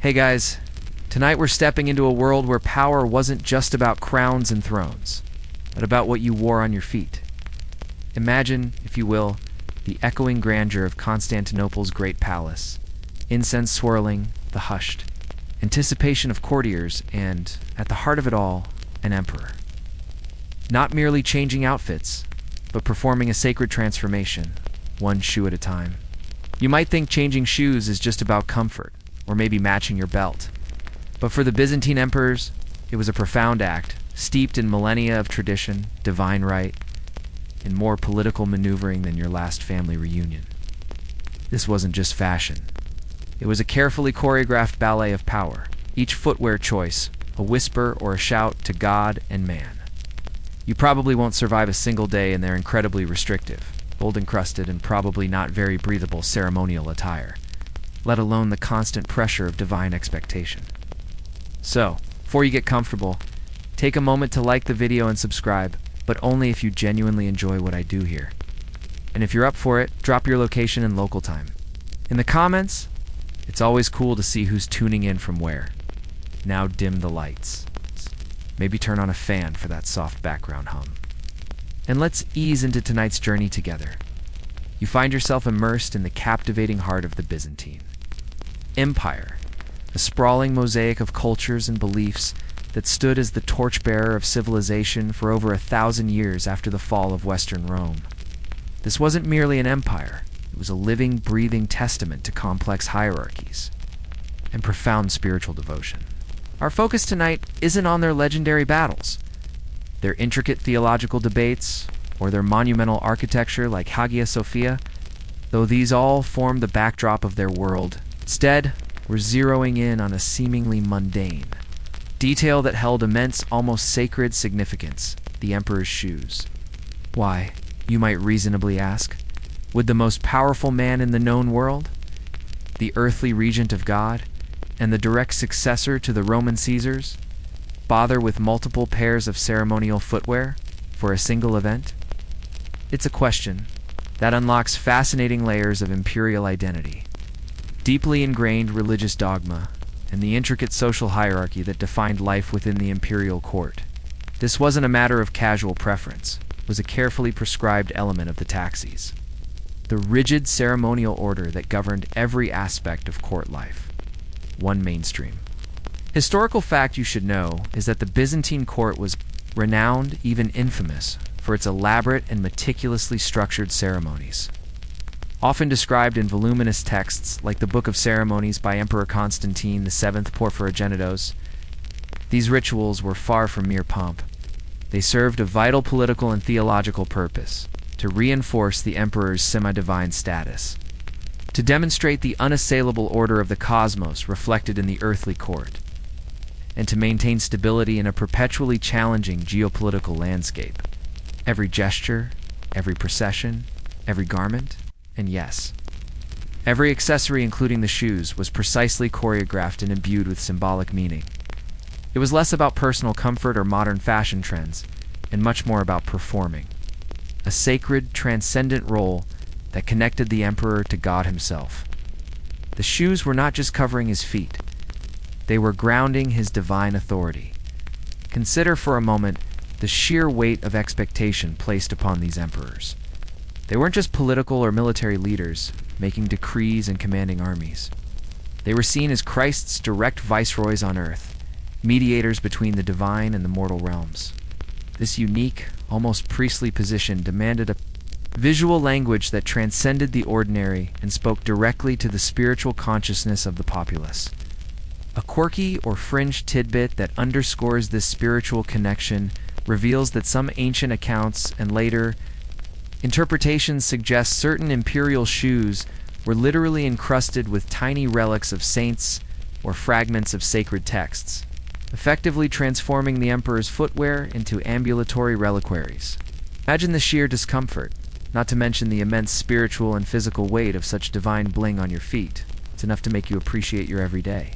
Hey guys, tonight we're stepping into a world where power wasn't just about crowns and thrones, but about what you wore on your feet. Imagine, if you will, the echoing grandeur of Constantinople's great palace, incense swirling, the hushed anticipation of courtiers, and, at the heart of it all, an emperor. Not merely changing outfits, but performing a sacred transformation, one shoe at a time. You might think changing shoes is just about comfort, or maybe matching your belt. But for the Byzantine emperors, it was a profound act, steeped in millennia of tradition, divine right, and more political maneuvering than your last family reunion. This wasn't just fashion. It was a carefully choreographed ballet of power, each footwear choice, a whisper or a shout to God and man. You probably won't survive a single day in their incredibly restrictive, gold-encrusted, and probably not very breathable ceremonial attire, let alone the constant pressure of divine expectation. So, before you get comfortable, take a moment to like the video and subscribe, but only if you genuinely enjoy what I do here. And if you're up for it, drop your location and local time. In the comments, it's always cool to see who's tuning in from where. Now dim the lights. Maybe turn on a fan for that soft background hum. And let's ease into tonight's journey together. You find yourself immersed in the captivating heart of the Byzantine Empire, a sprawling mosaic of cultures and beliefs that stood as the torchbearer of civilization for over 1,000 years after the fall of Western Rome. This wasn't merely an empire. It was a living, breathing testament to complex hierarchies and profound spiritual devotion. Our focus tonight isn't on their legendary battles, their intricate theological debates, or their monumental architecture like Hagia Sophia, though these all form the backdrop of their world. Instead, we're zeroing in on a seemingly mundane detail that held immense, almost sacred significance: the emperor's shoes. Why, you might reasonably ask, would the most powerful man in the known world, the earthly regent of God, and the direct successor to the Roman Caesars, bother with multiple pairs of ceremonial footwear for a single event? It's a question that unlocks fascinating layers of imperial identity, deeply ingrained religious dogma, and the intricate social hierarchy that defined life within the imperial court. This wasn't a matter of casual preference. It was a carefully prescribed element of the taxis, the rigid ceremonial order that governed every aspect of court life. One mainstream historical fact you should know is that the Byzantine court was renowned, even infamous, for its elaborate and meticulously structured ceremonies. Often described in voluminous texts like the Book of Ceremonies by Emperor Constantine VII Porphyrogenitos, these rituals were far from mere pomp. They served a vital political and theological purpose: to reinforce the emperor's semi-divine status, to demonstrate the unassailable order of the cosmos reflected in the earthly court, and to maintain stability in a perpetually challenging geopolitical landscape. Every gesture, every procession, every garment, and yes, every accessory, including the shoes, was precisely choreographed and imbued with symbolic meaning. It was less about personal comfort or modern fashion trends, and much more about performing a sacred, transcendent role that connected the emperor to God himself. The shoes were not just covering his feet. They were grounding his divine authority. Consider for a moment the sheer weight of expectation placed upon these emperors. They weren't just political or military leaders, making decrees and commanding armies. They were seen as Christ's direct viceroys on earth, mediators between the divine and the mortal realms. This unique, almost priestly position demanded a visual language that transcended the ordinary and spoke directly to the spiritual consciousness of the populace. A quirky or fringe tidbit that underscores this spiritual connection reveals that some ancient accounts and later interpretations suggest certain imperial shoes were literally encrusted with tiny relics of saints or fragments of sacred texts, effectively transforming the emperor's footwear into ambulatory reliquaries. Imagine the sheer discomfort, not to mention the immense spiritual and physical weight of such divine bling on your feet. It's enough to make you appreciate your everyday.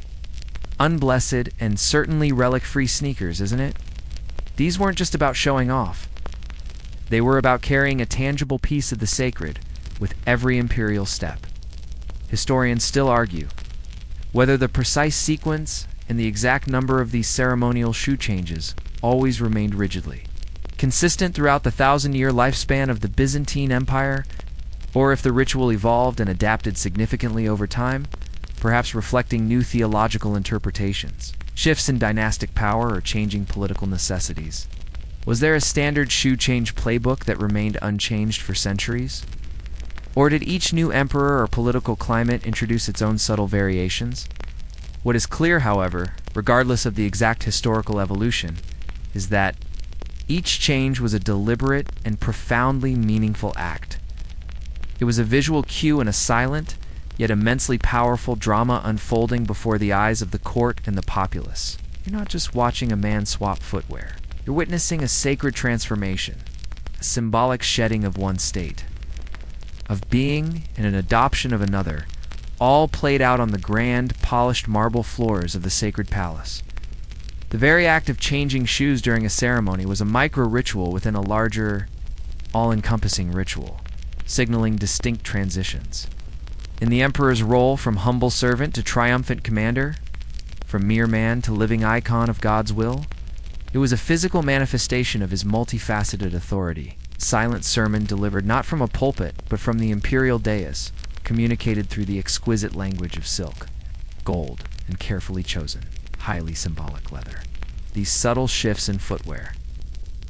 Unblessed and certainly relic-free sneakers, isn't it? These weren't just about showing off. They were about carrying a tangible piece of the sacred with every imperial step. Historians still argue Whether the precise sequence and the exact number of these ceremonial shoe changes always remained rigidly consistent throughout the 1,000-year lifespan of the Byzantine Empire, or if the ritual evolved and adapted significantly over time, perhaps reflecting new theological interpretations, shifts in dynastic power, or changing political necessities. Was there a standard shoe change playbook that remained unchanged for centuries? Or did each new emperor or political climate introduce its own subtle variations? What is clear, however, regardless of the exact historical evolution, is that each change was a deliberate and profoundly meaningful act. It was a visual cue in a silent, yet immensely powerful drama unfolding before the eyes of the court and the populace. You're not just watching a man swap footwear. You're witnessing a sacred transformation, a symbolic shedding of one state, of being and an adoption of another, all played out on the grand, polished marble floors of the sacred palace. The very act of changing shoes during a ceremony was a micro-ritual within a larger, all-encompassing ritual, signaling distinct transitions. In the emperor's role from humble servant to triumphant commander, from mere man to living icon of God's will, it was a physical manifestation of his multifaceted authority. Silent sermon delivered not from a pulpit, but from the imperial dais, communicated through the exquisite language of silk, gold, and carefully chosen, highly symbolic leather. These subtle shifts in footwear,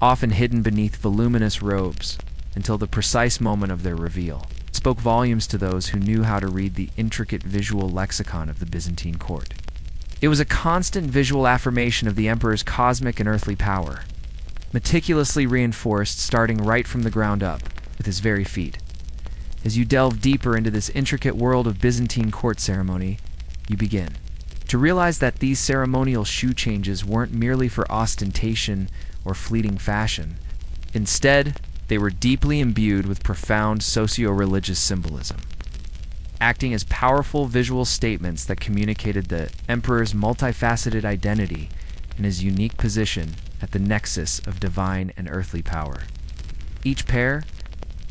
often hidden beneath voluminous robes until the precise moment of their reveal, spoke volumes to those who knew how to read the intricate visual lexicon of the Byzantine court. It was a constant visual affirmation of the emperor's cosmic and earthly power, meticulously reinforced starting right from the ground up, with his very feet. As you delve deeper into this intricate world of Byzantine court ceremony, you begin to realize that these ceremonial shoe changes weren't merely for ostentation or fleeting fashion. Instead, they were deeply imbued with profound socio-religious symbolism, acting as powerful visual statements that communicated the emperor's multifaceted identity and his unique position at the nexus of divine and earthly power. Each pair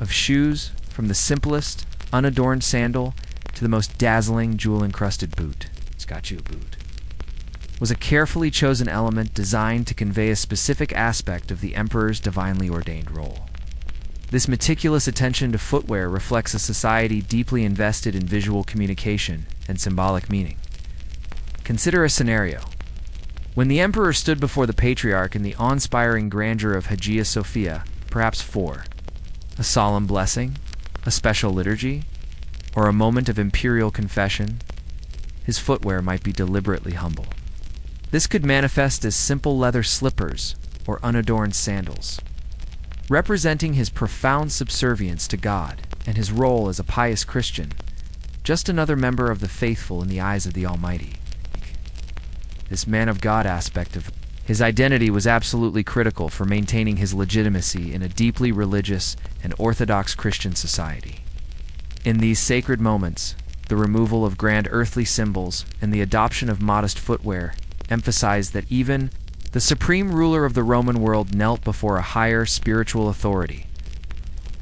of shoes, from the simplest, unadorned sandal to the most dazzling, jewel-encrusted boot, it's got you a boot, was a carefully chosen element designed to convey a specific aspect of the emperor's divinely ordained role. This meticulous attention to footwear reflects a society deeply invested in visual communication and symbolic meaning. Consider a scenario. When the emperor stood before the patriarch in the awe-inspiring grandeur of Hagia Sophia, perhaps for a solemn blessing, a special liturgy, or a moment of imperial confession, his footwear might be deliberately humble. This could manifest as simple leather slippers or unadorned sandals, representing his profound subservience to God and his role as a pious Christian, just another member of the faithful in the eyes of the Almighty. This man of God aspect of his identity was absolutely critical for maintaining his legitimacy in a deeply religious and orthodox Christian society. In these sacred moments, the removal of grand earthly symbols and the adoption of modest footwear emphasized that even the supreme ruler of the Roman world knelt before a higher spiritual authority.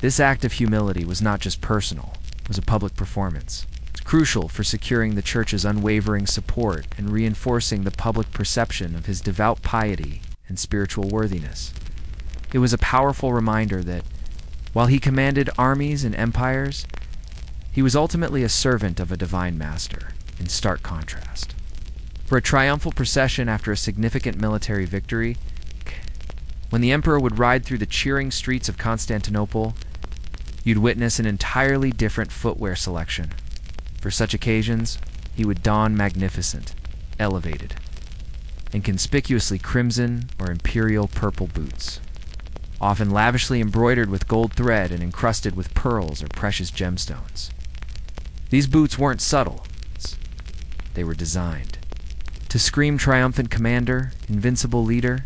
This act of humility was not just personal, it was a public performance. It's crucial for securing the Church's unwavering support and reinforcing the public perception of his devout piety and spiritual worthiness. It was a powerful reminder that, while he commanded armies and empires, he was ultimately a servant of a divine master, in stark contrast. For a triumphal procession after a significant military victory, when the emperor would ride through the cheering streets of Constantinople, you'd witness an entirely different footwear selection. For such occasions, he would don magnificent, elevated, and conspicuously crimson or imperial purple boots, often lavishly embroidered with gold thread and encrusted with pearls or precious gemstones. These boots weren't subtle, they were designed to scream triumphant commander, invincible leader,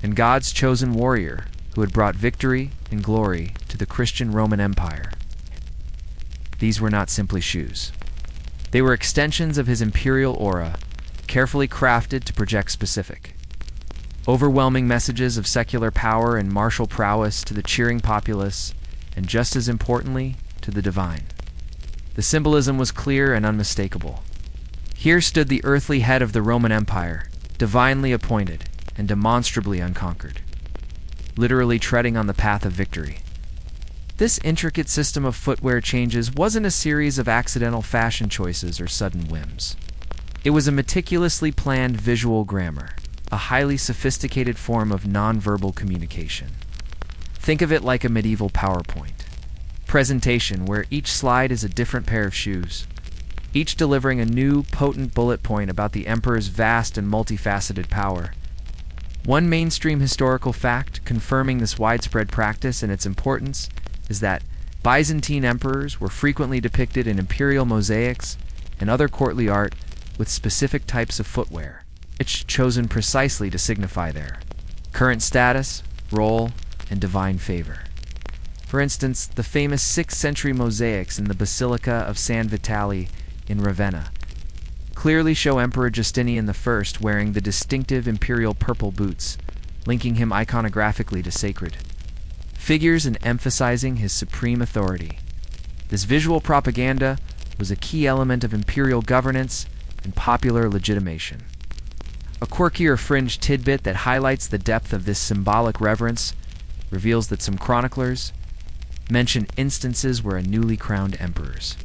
and God's chosen warrior who had brought victory and glory to the Christian Roman Empire. These were not simply shoes. They were extensions of his imperial aura, carefully crafted to project specific, overwhelming messages of secular power and martial prowess to the cheering populace, and just as importantly, to the divine. The symbolism was clear and unmistakable. Here stood the earthly head of the Roman Empire, divinely appointed and demonstrably unconquered, literally treading on the path of victory. This intricate system of footwear changes wasn't a series of accidental fashion choices or sudden whims. It was a meticulously planned visual grammar, a highly sophisticated form of nonverbal communication. Think of it like a medieval PowerPoint presentation where each slide is a different pair of shoes, each delivering a new, potent bullet point about the emperor's vast and multifaceted power. One mainstream historical fact confirming this widespread practice and its importance is that Byzantine emperors were frequently depicted in imperial mosaics and other courtly art with specific types of footwear, each chosen precisely to signify their current status, role, and divine favor. For instance, the famous 6th century mosaics in the Basilica of San Vitale in Ravenna clearly show Emperor Justinian I wearing the distinctive imperial purple boots, linking him iconographically to sacred figures and emphasizing his supreme authority. This visual propaganda was a key element of imperial governance and popular legitimation. A quirkier fringe tidbit that highlights the depth of this symbolic reverence reveals that some chroniclers mention instances where a newly crowned emperor's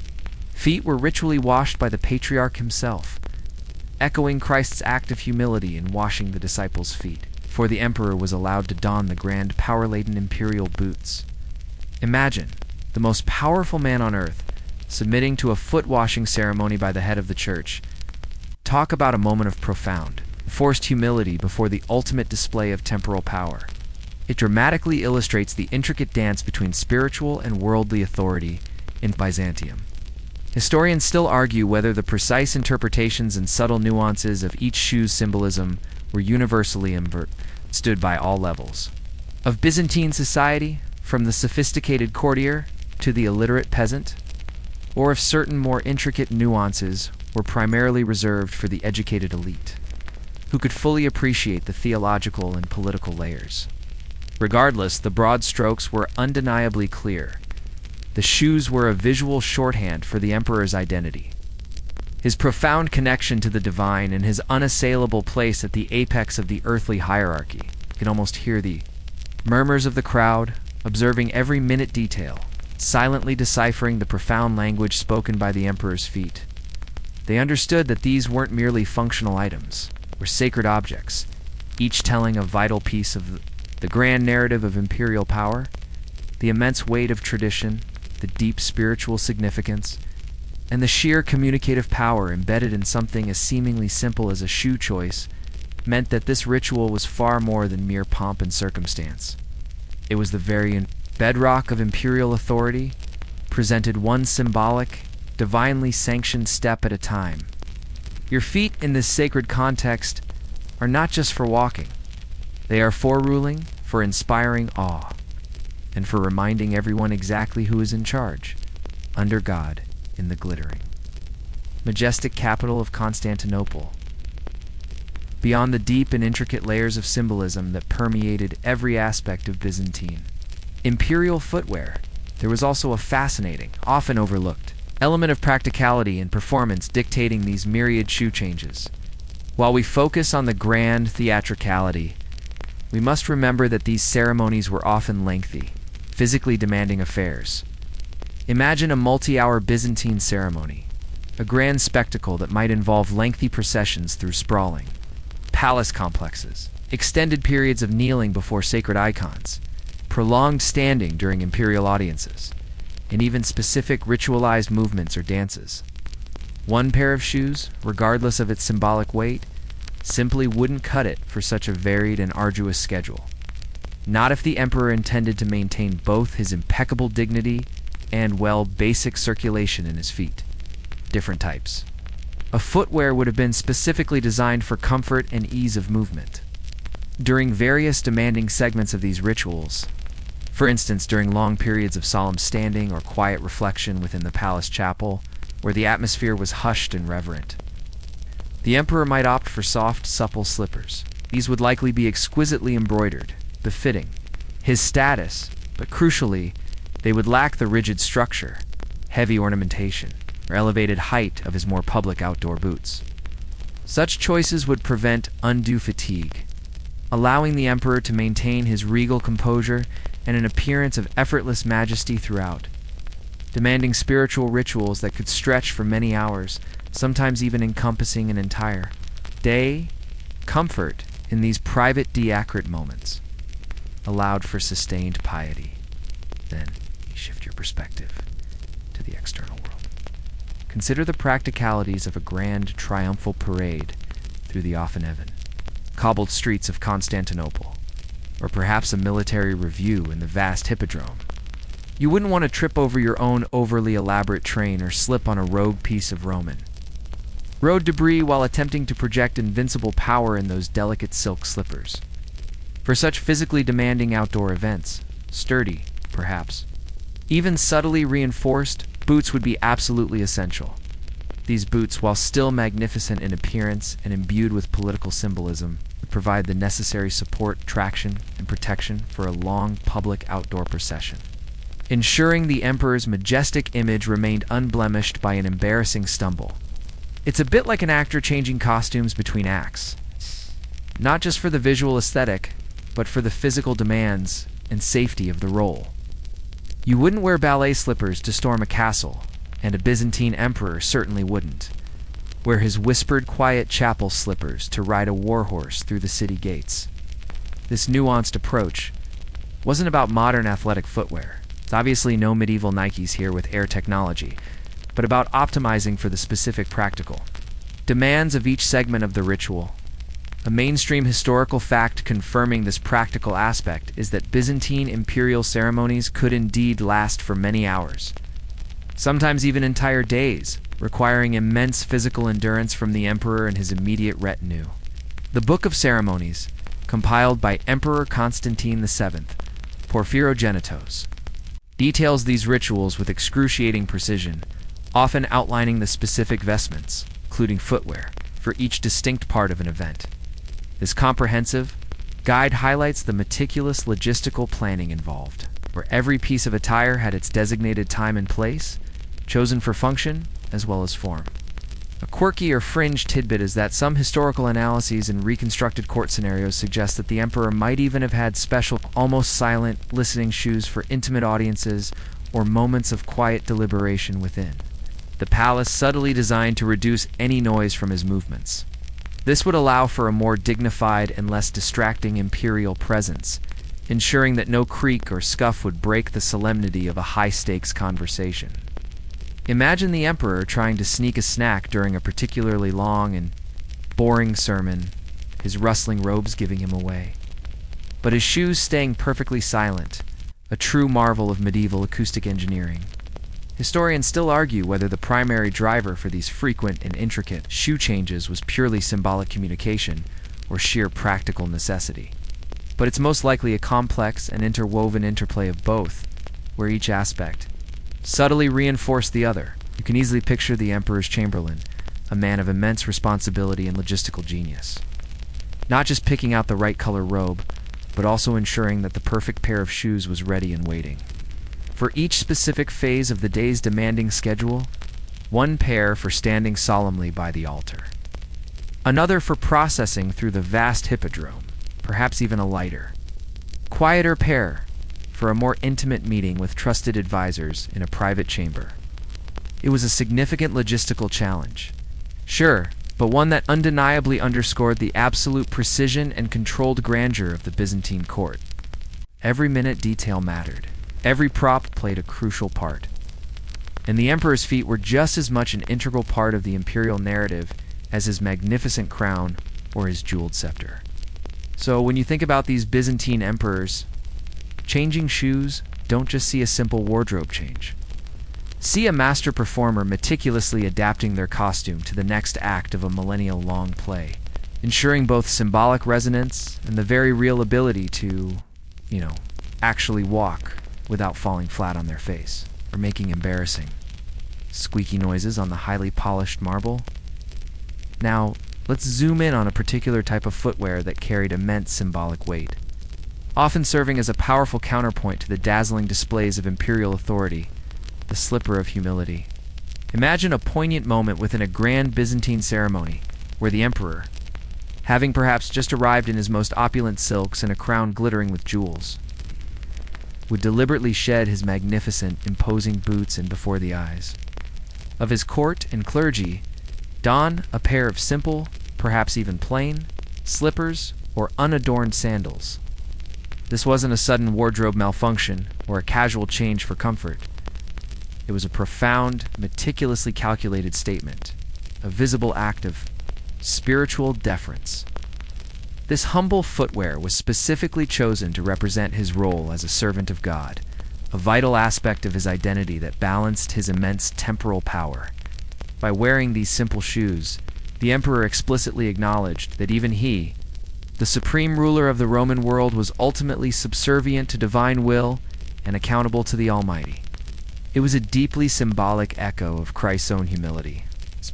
feet were ritually washed by the patriarch himself, echoing Christ's act of humility in washing the disciples' feet, for the emperor was allowed to don the grand power-laden imperial boots. Imagine the most powerful man on earth submitting to a foot-washing ceremony by the head of the church. Talk about a moment of profound, forced humility before the ultimate display of temporal power. It dramatically illustrates the intricate dance between spiritual and worldly authority in Byzantium. Historians still argue whether the precise interpretations and subtle nuances of each shoe's symbolism were universally understood by all levels of Byzantine society, from the sophisticated courtier to the illiterate peasant, or if certain more intricate nuances were primarily reserved for the educated elite, who could fully appreciate the theological and political layers. Regardless, the broad strokes were undeniably clear. The shoes were a visual shorthand for the emperor's identity. His profound connection to the divine and his unassailable place at the apex of the earthly hierarchy. You can almost hear the murmurs of the crowd, observing every minute detail, silently deciphering the profound language spoken by the emperor's feet. They understood that these weren't merely functional items, were sacred objects, each telling a vital piece of the grand narrative of imperial power, the immense weight of tradition, the deep spiritual significance, and the sheer communicative power embedded in something as seemingly simple as a shoe choice meant that this ritual was far more than mere pomp and circumstance. It was the very bedrock of imperial authority, presented one symbolic, divinely sanctioned step at a time. Your feet in this sacred context are not just for walking. They are for ruling, for inspiring awe, and for reminding everyone exactly who is in charge, under God, in the glittering, majestic capital of Constantinople. Beyond the deep and intricate layers of symbolism that permeated every aspect of Byzantine imperial footwear, there was also a fascinating, often overlooked, element of practicality and performance dictating these myriad shoe changes. While we focus on the grand theatricality, we must remember that these ceremonies were often lengthy, physically demanding affairs. Imagine a multi-hour Byzantine ceremony, a grand spectacle that might involve lengthy processions through sprawling palace complexes, extended periods of kneeling before sacred icons, prolonged standing during imperial audiences, and even specific ritualized movements or dances. One pair of shoes, regardless of its symbolic weight, simply wouldn't cut it for such a varied and arduous schedule. Not if the emperor intended to maintain both his impeccable dignity and, well, basic circulation in his feet. Different types. A footwear would have been specifically designed for comfort and ease of movement. During various demanding segments of these rituals, for instance during long periods of solemn standing or quiet reflection within the palace chapel, where the atmosphere was hushed and reverent, the emperor might opt for soft, supple slippers. These would likely be exquisitely embroidered, befitting his status, but crucially, they would lack the rigid structure, heavy ornamentation, or elevated height of his more public outdoor boots. Such choices would prevent undue fatigue, allowing the emperor to maintain his regal composure and an appearance of effortless majesty throughout, demanding spiritual rituals that could stretch for many hours, sometimes even encompassing an entire day. Comfort in these private diacrit moments allowed for sustained piety. Then you shift your perspective to the external world. Consider the practicalities of a grand triumphal parade through the often cobbled streets of Constantinople, or perhaps a military review in the vast hippodrome. You wouldn't want to trip over your own overly elaborate train or slip on a rogue piece of Roman road debris while attempting to project invincible power in those delicate silk slippers. For such physically demanding outdoor events, sturdy, perhaps, even subtly reinforced, boots would be absolutely essential. These boots, while still magnificent in appearance and imbued with political symbolism, would provide the necessary support, traction, and protection for a long public outdoor procession, ensuring the emperor's majestic image remained unblemished by an embarrassing stumble. It's a bit like an actor changing costumes between acts, not just for the visual aesthetic, but for the physical demands and safety of the role. You wouldn't wear ballet slippers to storm a castle, and a Byzantine emperor certainly wouldn't wear his whispered quiet chapel slippers to ride a warhorse through the city gates. This nuanced approach wasn't about modern athletic footwear. It's obviously no medieval Nikes here with air technology, but about optimizing for the specific practical demands of each segment of the ritual. A mainstream historical fact confirming this practical aspect is that Byzantine imperial ceremonies could indeed last for many hours, sometimes even entire days, requiring immense physical endurance from the emperor and his immediate retinue. The Book of Ceremonies, compiled by Emperor Constantine VII, Porphyrogenitos, details these rituals with excruciating precision, often outlining the specific vestments, including footwear, for each distinct part of an event. This comprehensive guide highlights the meticulous logistical planning involved, where every piece of attire had its designated time and place, chosen for function as well as form. A quirky or fringe tidbit is that some historical analyses and reconstructed court scenarios suggest that the emperor might even have had special, almost silent, listening shoes for intimate audiences or moments of quiet deliberation within the palace, subtly designed to reduce any noise from his movements. This would allow for a more dignified and less distracting imperial presence, ensuring that no creak or scuff would break the solemnity of a high-stakes conversation. Imagine the emperor trying to sneak a snack during a particularly long and boring sermon, his rustling robes giving him away, but his shoes staying perfectly silent, a true marvel of medieval acoustic engineering. Historians still argue whether the primary driver for these frequent and intricate shoe changes was purely symbolic communication or sheer practical necessity. But it's most likely a complex and interwoven interplay of both, where each aspect subtly reinforced the other. You can easily picture the emperor's chamberlain, a man of immense responsibility and logistical genius, not just picking out the right color robe, but also ensuring that the perfect pair of shoes was ready and waiting. For each specific phase of the day's demanding schedule, one pair for standing solemnly by the altar, another for processing through the vast hippodrome, perhaps even a lighter, quieter pair for a more intimate meeting with trusted advisors in a private chamber. It was a significant logistical challenge, sure, but one that undeniably underscored the absolute precision and controlled grandeur of the Byzantine court. Every minute detail mattered. Every prop played a crucial part, and the emperor's feet were just as much an integral part of the imperial narrative as his magnificent crown or his jeweled scepter. So when you think about these Byzantine emperors, changing shoes, don't just see a simple wardrobe change. See a master performer meticulously adapting their costume to the next act of a millennial-long play, ensuring both symbolic resonance and the very real ability to, actually walk without falling flat on their face, or making embarrassing, squeaky noises on the highly polished marble. Now, let's zoom in on a particular type of footwear that carried immense symbolic weight, often serving as a powerful counterpoint to the dazzling displays of imperial authority, the slipper of humility. Imagine a poignant moment within a grand Byzantine ceremony where the emperor, having perhaps just arrived in his most opulent silks and a crown glittering with jewels, would deliberately shed his magnificent, imposing boots and before the eyes of his court and clergy, don a pair of simple, perhaps even plain, slippers or unadorned sandals. This wasn't a sudden wardrobe malfunction or a casual change for comfort. It was a profound, meticulously calculated statement, a visible act of spiritual deference. This humble footwear was specifically chosen to represent his role as a servant of God, a vital aspect of his identity that balanced his immense temporal power. By wearing these simple shoes, the emperor explicitly acknowledged that even he, the supreme ruler of the Roman world, was ultimately subservient to divine will and accountable to the Almighty. It was a deeply symbolic echo of Christ's own humility,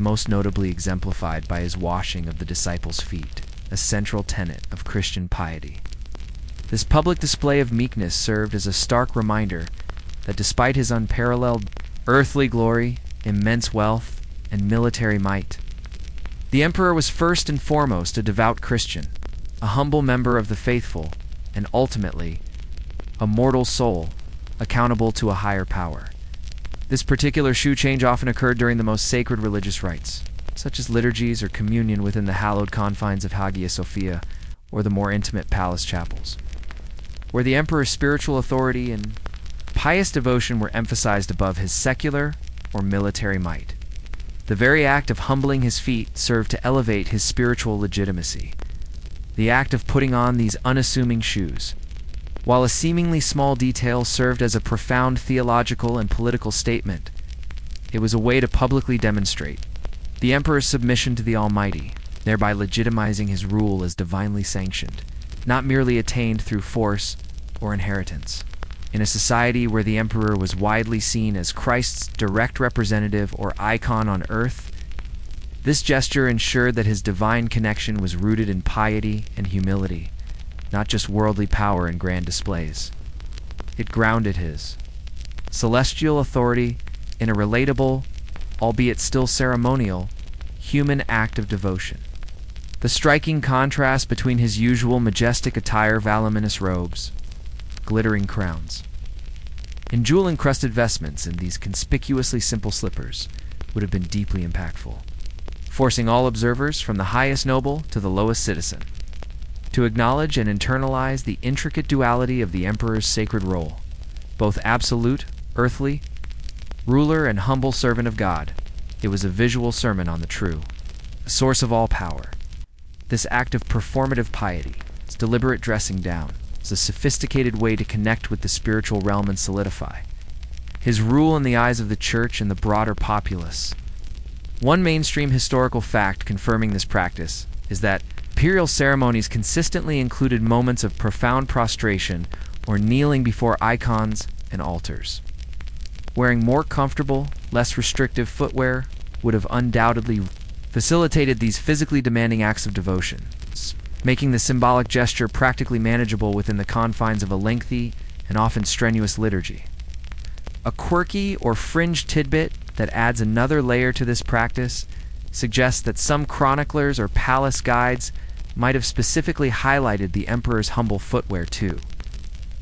most notably exemplified by his washing of the disciples' feet, a central tenet of Christian piety. This public display of meekness served as a stark reminder that despite his unparalleled earthly glory, immense wealth, and military might, the emperor was first and foremost a devout Christian, a humble member of the faithful, and ultimately, a mortal soul accountable to a higher power. This particular shoe change often occurred during the most sacred religious rites, such as liturgies or communion within the hallowed confines of Hagia Sophia or the more intimate palace chapels, where the emperor's spiritual authority and pious devotion were emphasized above his secular or military might. The very act of humbling his feet served to elevate his spiritual legitimacy. The act of putting on these unassuming shoes, while a seemingly small detail, served as a profound theological and political statement. It was a way to publicly demonstrate the emperor's submission to the Almighty, thereby legitimizing his rule as divinely sanctioned, not merely attained through force or inheritance. In a society where the emperor was widely seen as Christ's direct representative or icon on earth, this gesture ensured that his divine connection was rooted in piety and humility, not just worldly power and grand displays. It grounded his celestial authority in a relatable, albeit still ceremonial, human act of devotion. The striking contrast between his usual majestic attire, voluminous robes, glittering crowns, and jewel-encrusted vestments, and these conspicuously simple slippers would have been deeply impactful, forcing all observers, from the highest noble to the lowest citizen, to acknowledge and internalize the intricate duality of the emperor's sacred role, both absolute, earthly, ruler and humble servant of God. It was a visual sermon on the true, a source of all power. This act of performative piety, its deliberate dressing down, is a sophisticated way to connect with the spiritual realm and solidify his rule in the eyes of the church and the broader populace. One mainstream historical fact confirming this practice is that imperial ceremonies consistently included moments of profound prostration or kneeling before icons and altars. Wearing more comfortable, less restrictive footwear would have undoubtedly facilitated these physically demanding acts of devotion, making the symbolic gesture practically manageable within the confines of a lengthy and often strenuous liturgy. A quirky or fringe tidbit that adds another layer to this practice suggests that some chroniclers or palace guides might have specifically highlighted the emperor's humble footwear too,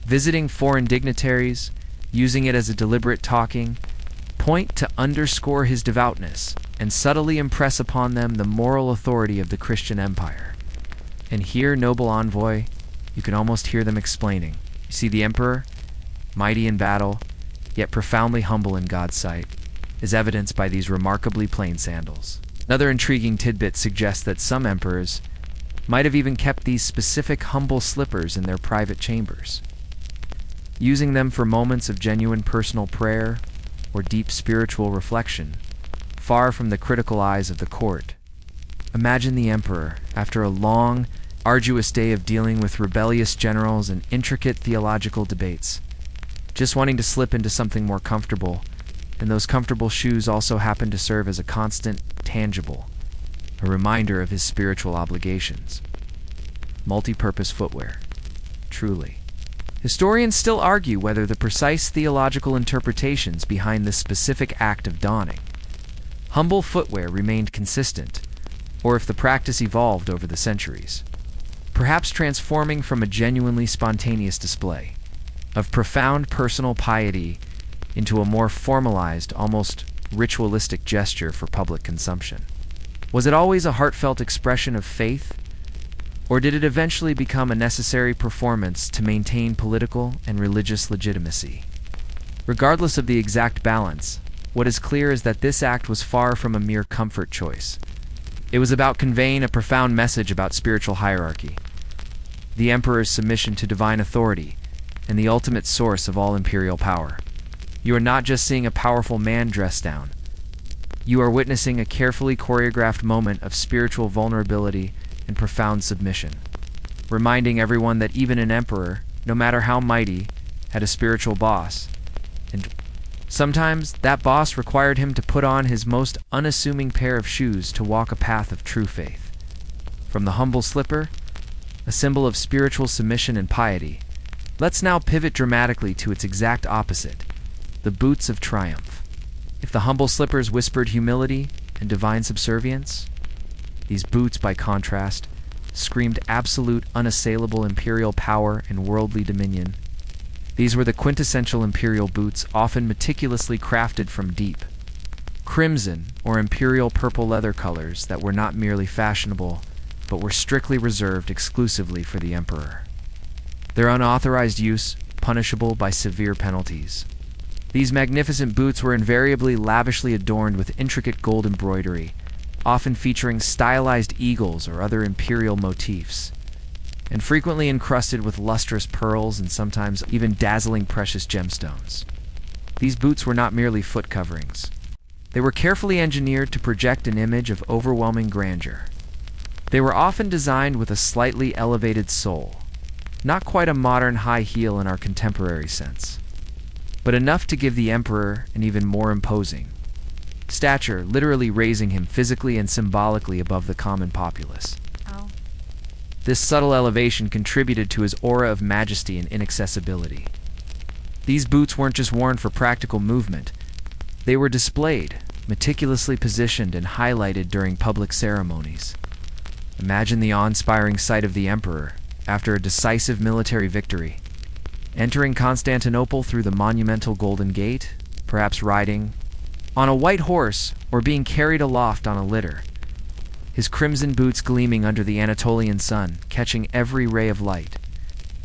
visiting foreign dignitaries, using it as a deliberate talking point to underscore his devoutness and subtly impress upon them the moral authority of the Christian empire. And here, noble envoy, you can almost hear them explaining. You see, the emperor, mighty in battle, yet profoundly humble in God's sight, is evidenced by these remarkably plain sandals. Another intriguing tidbit suggests that some emperors might have even kept these specific humble slippers in their private chambers, using them for moments of genuine personal prayer or deep spiritual reflection, far from the critical eyes of the court. Imagine the emperor, after a long, arduous day of dealing with rebellious generals and intricate theological debates, just wanting to slip into something more comfortable, and those comfortable shoes also happen to serve as a constant, tangible, a reminder of his spiritual obligations. Multi-purpose footwear. Truly. Historians still argue whether the precise theological interpretations behind this specific act of donning Humble footwear remained consistent, or if the practice evolved over the centuries, perhaps transforming from a genuinely spontaneous display of profound personal piety into a more formalized, almost ritualistic gesture for public consumption. Was it always a heartfelt expression of faith, or did it eventually become a necessary performance to maintain political and religious legitimacy? Regardless of the exact balance, what is clear is that this act was far from a mere comfort choice. It was about conveying a profound message about spiritual hierarchy, the emperor's submission to divine authority, and the ultimate source of all imperial power. You are not just seeing a powerful man dressed down. You are witnessing a carefully choreographed moment of spiritual vulnerability and profound submission, reminding everyone that even an emperor, no matter how mighty, had a spiritual boss, and sometimes that boss required him to put on his most unassuming pair of shoes to walk a path of true faith. From the humble slipper, a symbol of spiritual submission and piety, let's now pivot dramatically to its exact opposite, the boots of triumph. If the humble slippers whispered humility and divine subservience, these boots, by contrast, screamed absolute, unassailable imperial power and worldly dominion. These were the quintessential imperial boots, often meticulously crafted from deep crimson or imperial purple leather colors that were not merely fashionable, but were strictly reserved exclusively for the emperor. Their unauthorized use punishable by severe penalties. These magnificent boots were invariably lavishly adorned with intricate gold embroidery, often featuring stylized eagles or other imperial motifs, and frequently encrusted with lustrous pearls and sometimes even dazzling precious gemstones. These boots were not merely foot coverings. They were carefully engineered to project an image of overwhelming grandeur. They were often designed with a slightly elevated sole, not quite a modern high heel in our contemporary sense, but enough to give the emperor an even more imposing stature, literally raising him physically and symbolically above the common populace. This subtle elevation contributed to his aura of majesty and inaccessibility. These boots weren't just worn for practical movement. They were displayed, meticulously positioned and highlighted during public ceremonies. Imagine the awe-inspiring sight of the emperor, after a decisive military victory, entering Constantinople through the monumental Golden Gate, perhaps riding on a white horse or being carried aloft on a litter, his crimson boots gleaming under the Anatolian sun, catching every ray of light.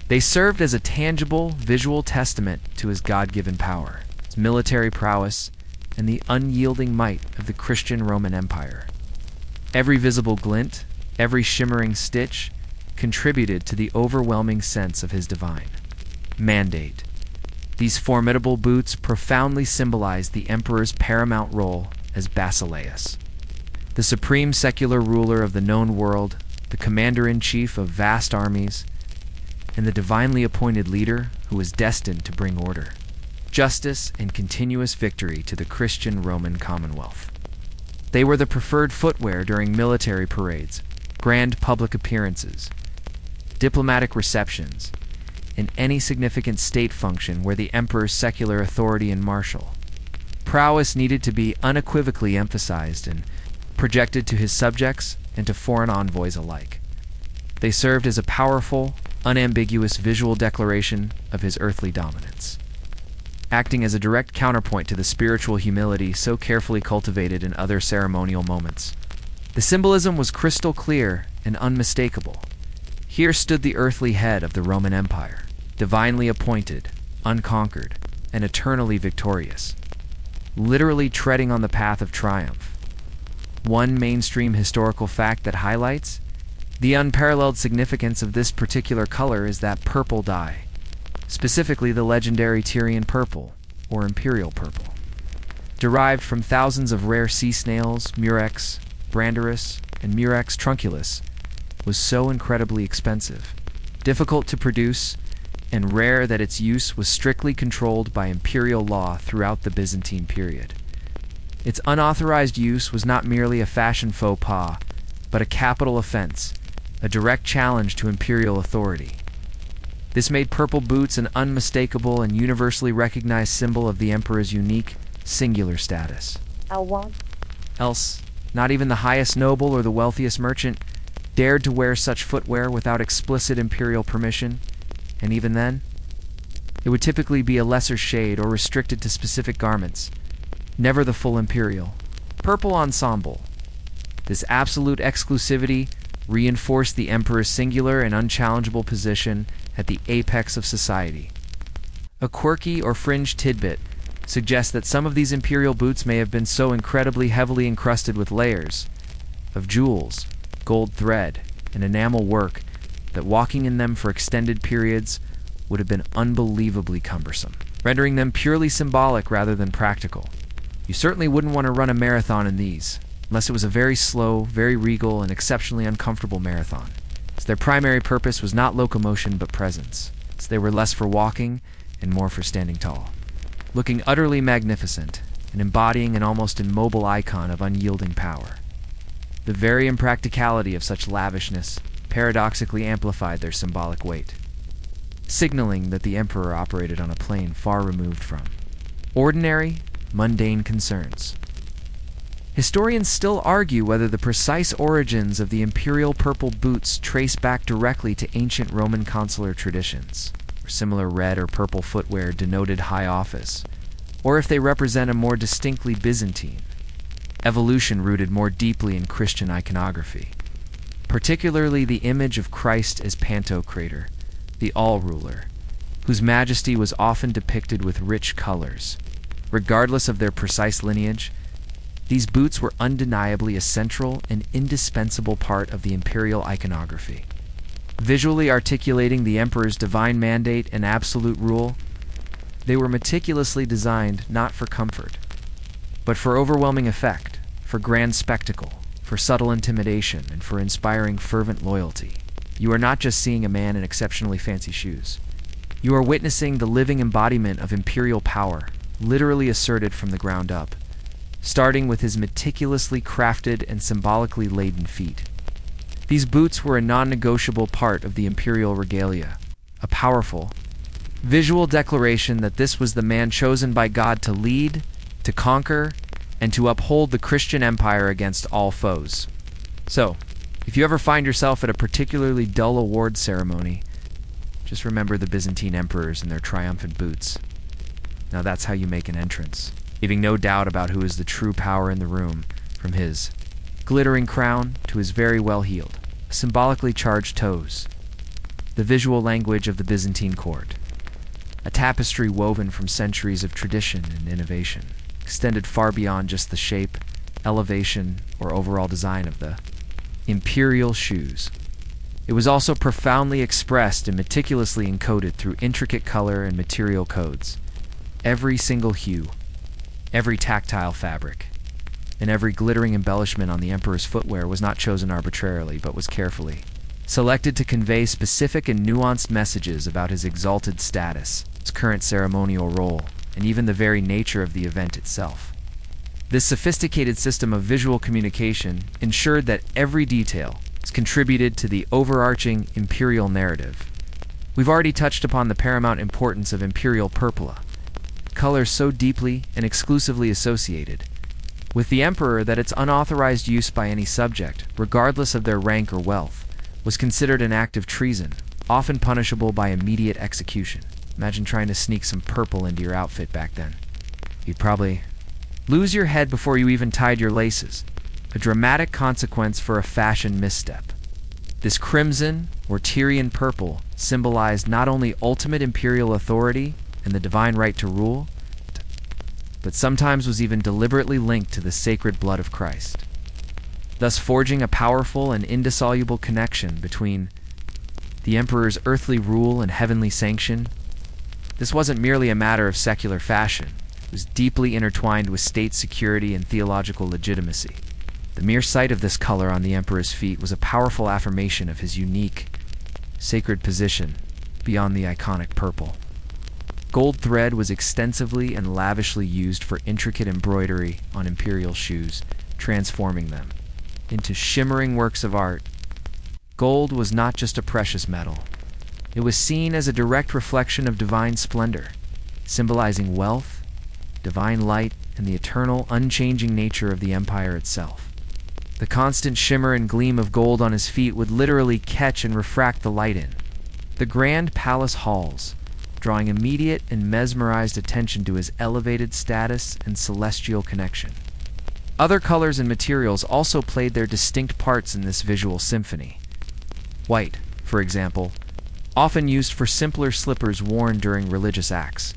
They served as a tangible, visual testament to his God-given power, his military prowess, and the unyielding might of the Christian Roman Empire. Every visible glint, every shimmering stitch, contributed to the overwhelming sense of his divine mandate. These formidable boots profoundly symbolized the emperor's paramount role as Basileus, the supreme secular ruler of the known world, the commander-in-chief of vast armies, and the divinely appointed leader who was destined to bring order, justice, and continuous victory to the Christian Roman Commonwealth. They were the preferred footwear during military parades, grand public appearances, diplomatic receptions, and any significant state function where the emperor's secular authority and martial prowess needed to be unequivocally emphasized and projected to his subjects and to foreign envoys alike. They served as a powerful, unambiguous visual declaration of his earthly dominance, acting as a direct counterpoint to the spiritual humility so carefully cultivated in other ceremonial moments. The symbolism was crystal clear and unmistakable. Here stood the earthly head of the Roman Empire, divinely appointed, unconquered, and eternally victorious, literally treading on the path of triumph. One mainstream historical fact that highlights the unparalleled significance of this particular color is that purple dye, specifically the legendary Tyrian purple, or imperial purple, derived from thousands of rare sea snails, Murex brandaris, and Murex trunculus, was so incredibly expensive, difficult to produce, and rare that its use was strictly controlled by imperial law throughout the Byzantine period. Its unauthorized use was not merely a fashion faux pas, but a capital offense, a direct challenge to imperial authority. This made purple boots an unmistakable and universally recognized symbol of the emperor's unique, singular status. Else, not even the highest noble or the wealthiest merchant dared to wear such footwear without explicit imperial permission, and even then, it would typically be a lesser shade or restricted to specific garments, never the full imperial. Purple ensemble. This absolute exclusivity reinforced the emperor's singular and unchallengeable position at the apex of society. A quirky or fringe tidbit suggests that some of these imperial boots may have been so incredibly heavily encrusted with layers of jewels, gold thread, and enamel work that walking in them for extended periods would have been unbelievably cumbersome, rendering them purely symbolic rather than practical. You certainly wouldn't want to run a marathon in these, unless it was a very slow, very regal, and exceptionally uncomfortable marathon. So their primary purpose was not locomotion but presence, so they were less for walking and more for standing tall. Looking utterly magnificent and embodying an almost immobile icon of unyielding power. The very impracticality of such lavishness paradoxically amplified their symbolic weight, signaling that the emperor operated on a plane far removed from ordinary, mundane concerns. Historians still argue whether the precise origins of the imperial purple boots trace back directly to ancient Roman consular traditions, where similar red or purple footwear denoted high office, or if they represent a more distinctly Byzantine evolution rooted more deeply in Christian iconography, particularly the image of Christ as Pantocrator, the all-ruler, whose majesty was often depicted with rich colors. Regardless of their precise lineage, these boots were undeniably a central and indispensable part of the imperial iconography. Visually articulating the emperor's divine mandate and absolute rule, they were meticulously designed not for comfort, but for overwhelming effect, for grand spectacle, for subtle intimidation, and for inspiring fervent loyalty. You are not just seeing a man in exceptionally fancy shoes. You are witnessing the living embodiment of imperial power, literally asserted from the ground up, starting with his meticulously crafted and symbolically laden feet. These boots were a non-negotiable part of the imperial regalia, a powerful, visual declaration that this was the man chosen by God to lead, to conquer, and to uphold the Christian empire against all foes. So, if you ever find yourself at a particularly dull award ceremony, just remember the Byzantine emperors and their triumphant boots. Now that's how you make an entrance, leaving no doubt about who is the true power in the room, from his glittering crown to his very well-heeled, symbolically charged toes. The visual language of the Byzantine court, a tapestry woven from centuries of tradition and innovation, extended far beyond just the shape, elevation, or overall design of the imperial shoes. It was also profoundly expressed and meticulously encoded through intricate color and material codes. Every single hue, every tactile fabric, and every glittering embellishment on the emperor's footwear was not chosen arbitrarily, but was carefully selected to convey specific and nuanced messages about his exalted status, his current ceremonial role, and even the very nature of the event itself. This sophisticated system of visual communication ensured that every detail is contributed to the overarching imperial narrative. We've already touched upon the paramount importance of imperial purpura, color so deeply and exclusively associated with the emperor that its unauthorized use by any subject, regardless of their rank or wealth, was considered an act of treason, often punishable by immediate execution. Imagine trying to sneak some purple into your outfit back then. You'd probably lose your head before you even tied your laces, a dramatic consequence for a fashion misstep. This crimson, or Tyrian purple, symbolized not only ultimate imperial authority and the divine right to rule, but sometimes was even deliberately linked to the sacred blood of Christ, thus forging a powerful and indissoluble connection between the emperor's earthly rule and heavenly sanction. This wasn't merely a matter of secular fashion. It was deeply intertwined with state security and theological legitimacy. The mere sight of this color on the emperor's feet was a powerful affirmation of his unique, sacred position beyond the iconic purple. Gold thread was extensively and lavishly used for intricate embroidery on imperial shoes, transforming them into shimmering works of art. Gold was not just a precious metal. It was seen as a direct reflection of divine splendor, symbolizing wealth, divine light, and the eternal, unchanging nature of the empire itself. The constant shimmer and gleam of gold on his feet would literally catch and refract the light in the grand palace halls, drawing immediate and mesmerized attention to his elevated status and celestial connection. Other colors and materials also played their distinct parts in this visual symphony. White, for example, often used for simpler slippers worn during religious acts,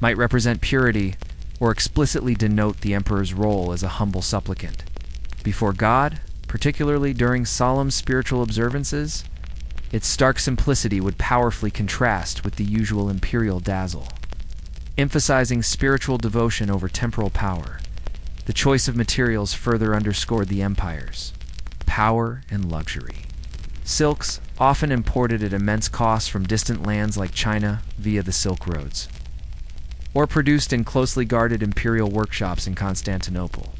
might represent purity or explicitly denote the emperor's role as a humble supplicant before God, particularly during solemn spiritual observances. Its stark simplicity would powerfully contrast with the usual imperial dazzle. Emphasizing spiritual devotion over temporal power, the choice of materials further underscored the empire's power and luxury. Silks, often imported at immense costs from distant lands like China via the Silk Roads, or produced in closely guarded imperial workshops in Constantinople,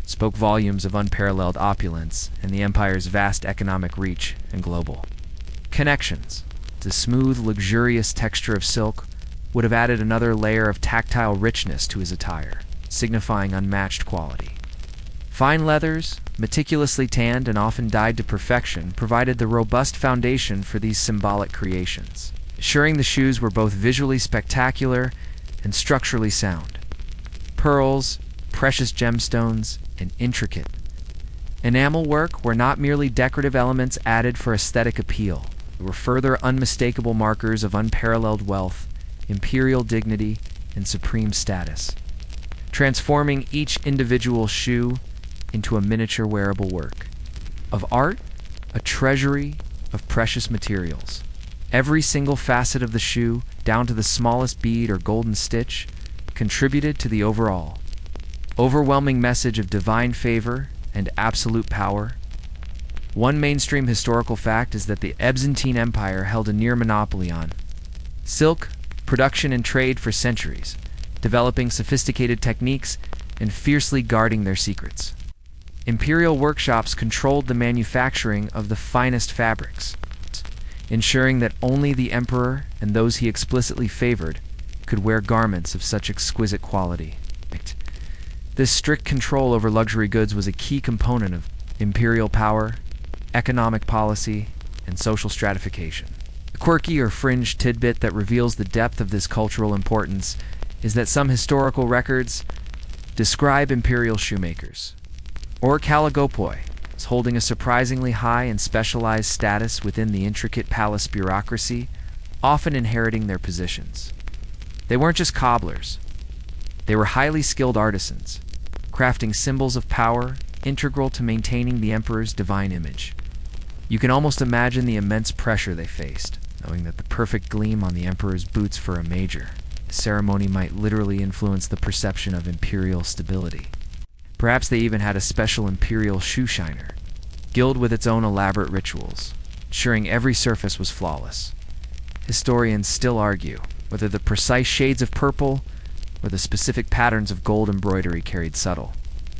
spoke volumes of unparalleled opulence and the empire's vast economic reach and global connections. The smooth, luxurious texture of silk would have added another layer of tactile richness to his attire, signifying unmatched quality. Fine leathers, meticulously tanned and often dyed to perfection, provided the robust foundation for these symbolic creations, ensuring the shoes were both visually spectacular and structurally sound. Pearls, precious gemstones, and intricate enamel work were not merely decorative elements added for aesthetic appeal. They were further unmistakable markers of unparalleled wealth, imperial dignity, and supreme status, transforming each individual shoe into a miniature wearable work of art, a treasury of precious materials. Every single facet of the shoe, down to the smallest bead or golden stitch, contributed to the overwhelming message of divine favor and absolute power. One mainstream historical fact is that the Byzantine Empire held a near monopoly on silk production and trade for centuries, developing sophisticated techniques and fiercely guarding their secrets. Imperial workshops controlled the manufacturing of the finest fabrics, ensuring that only the emperor and those he explicitly favored could wear garments of such exquisite quality. This strict control over luxury goods was a key component of imperial power, economic policy, and social stratification. A quirky or fringe tidbit that reveals the depth of this cultural importance is that some historical records describe imperial shoemakers, or caligopoi, as holding a surprisingly high and specialized status within the intricate palace bureaucracy, often inheriting their positions. They weren't just cobblers. They were highly skilled artisans, crafting symbols of power integral to maintaining the emperor's divine image. You can almost imagine the immense pressure they faced, knowing that the perfect gleam on the emperor's boots for a major ceremony might literally influence the perception of imperial stability. Perhaps they even had a special imperial shoe shiner, gilded with its own elaborate rituals, ensuring every surface was flawless. Historians still argue whether the precise shades of purple or the specific patterns of gold embroidery carried subtle,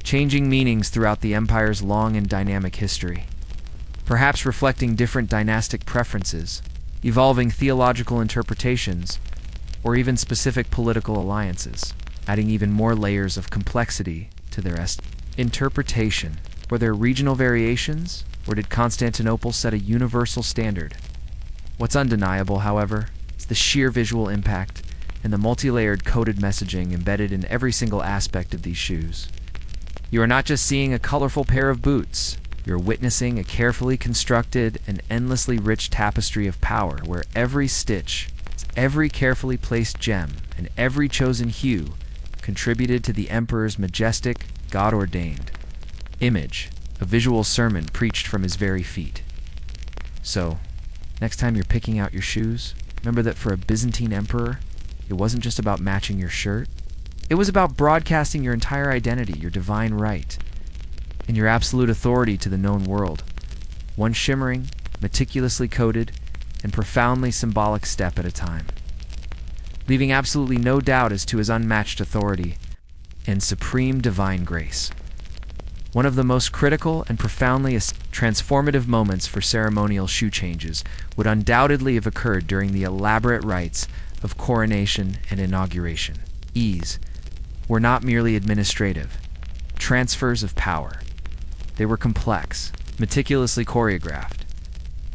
changing meanings throughout the empire's long and dynamic history, perhaps reflecting different dynastic preferences, evolving theological interpretations, or even specific political alliances, adding even more layers of complexity to their interpretation. Were there regional variations, or did Constantinople set a universal standard? What's undeniable, however, is the sheer visual impact and the multi-layered coded messaging embedded in every single aspect of these shoes. You are not just seeing a colorful pair of boots, you're witnessing a carefully constructed and endlessly rich tapestry of power where every stitch, every carefully placed gem, and every chosen hue contributed to the emperor's majestic, God-ordained image, a visual sermon preached from his very feet. So, next time you're picking out your shoes, remember that for a Byzantine emperor, it wasn't just about matching your shirt. It was about broadcasting your entire identity, your divine right, and your absolute authority to the known world. One shimmering, meticulously coded, and profoundly symbolic step at a time, leaving absolutely no doubt as to his unmatched authority and supreme divine grace. One of the most critical and profoundly transformative moments for ceremonial shoe changes would undoubtedly have occurred during the elaborate rites of coronation and inauguration. Ease, were not merely administrative transfers of power. They were complex, meticulously choreographed,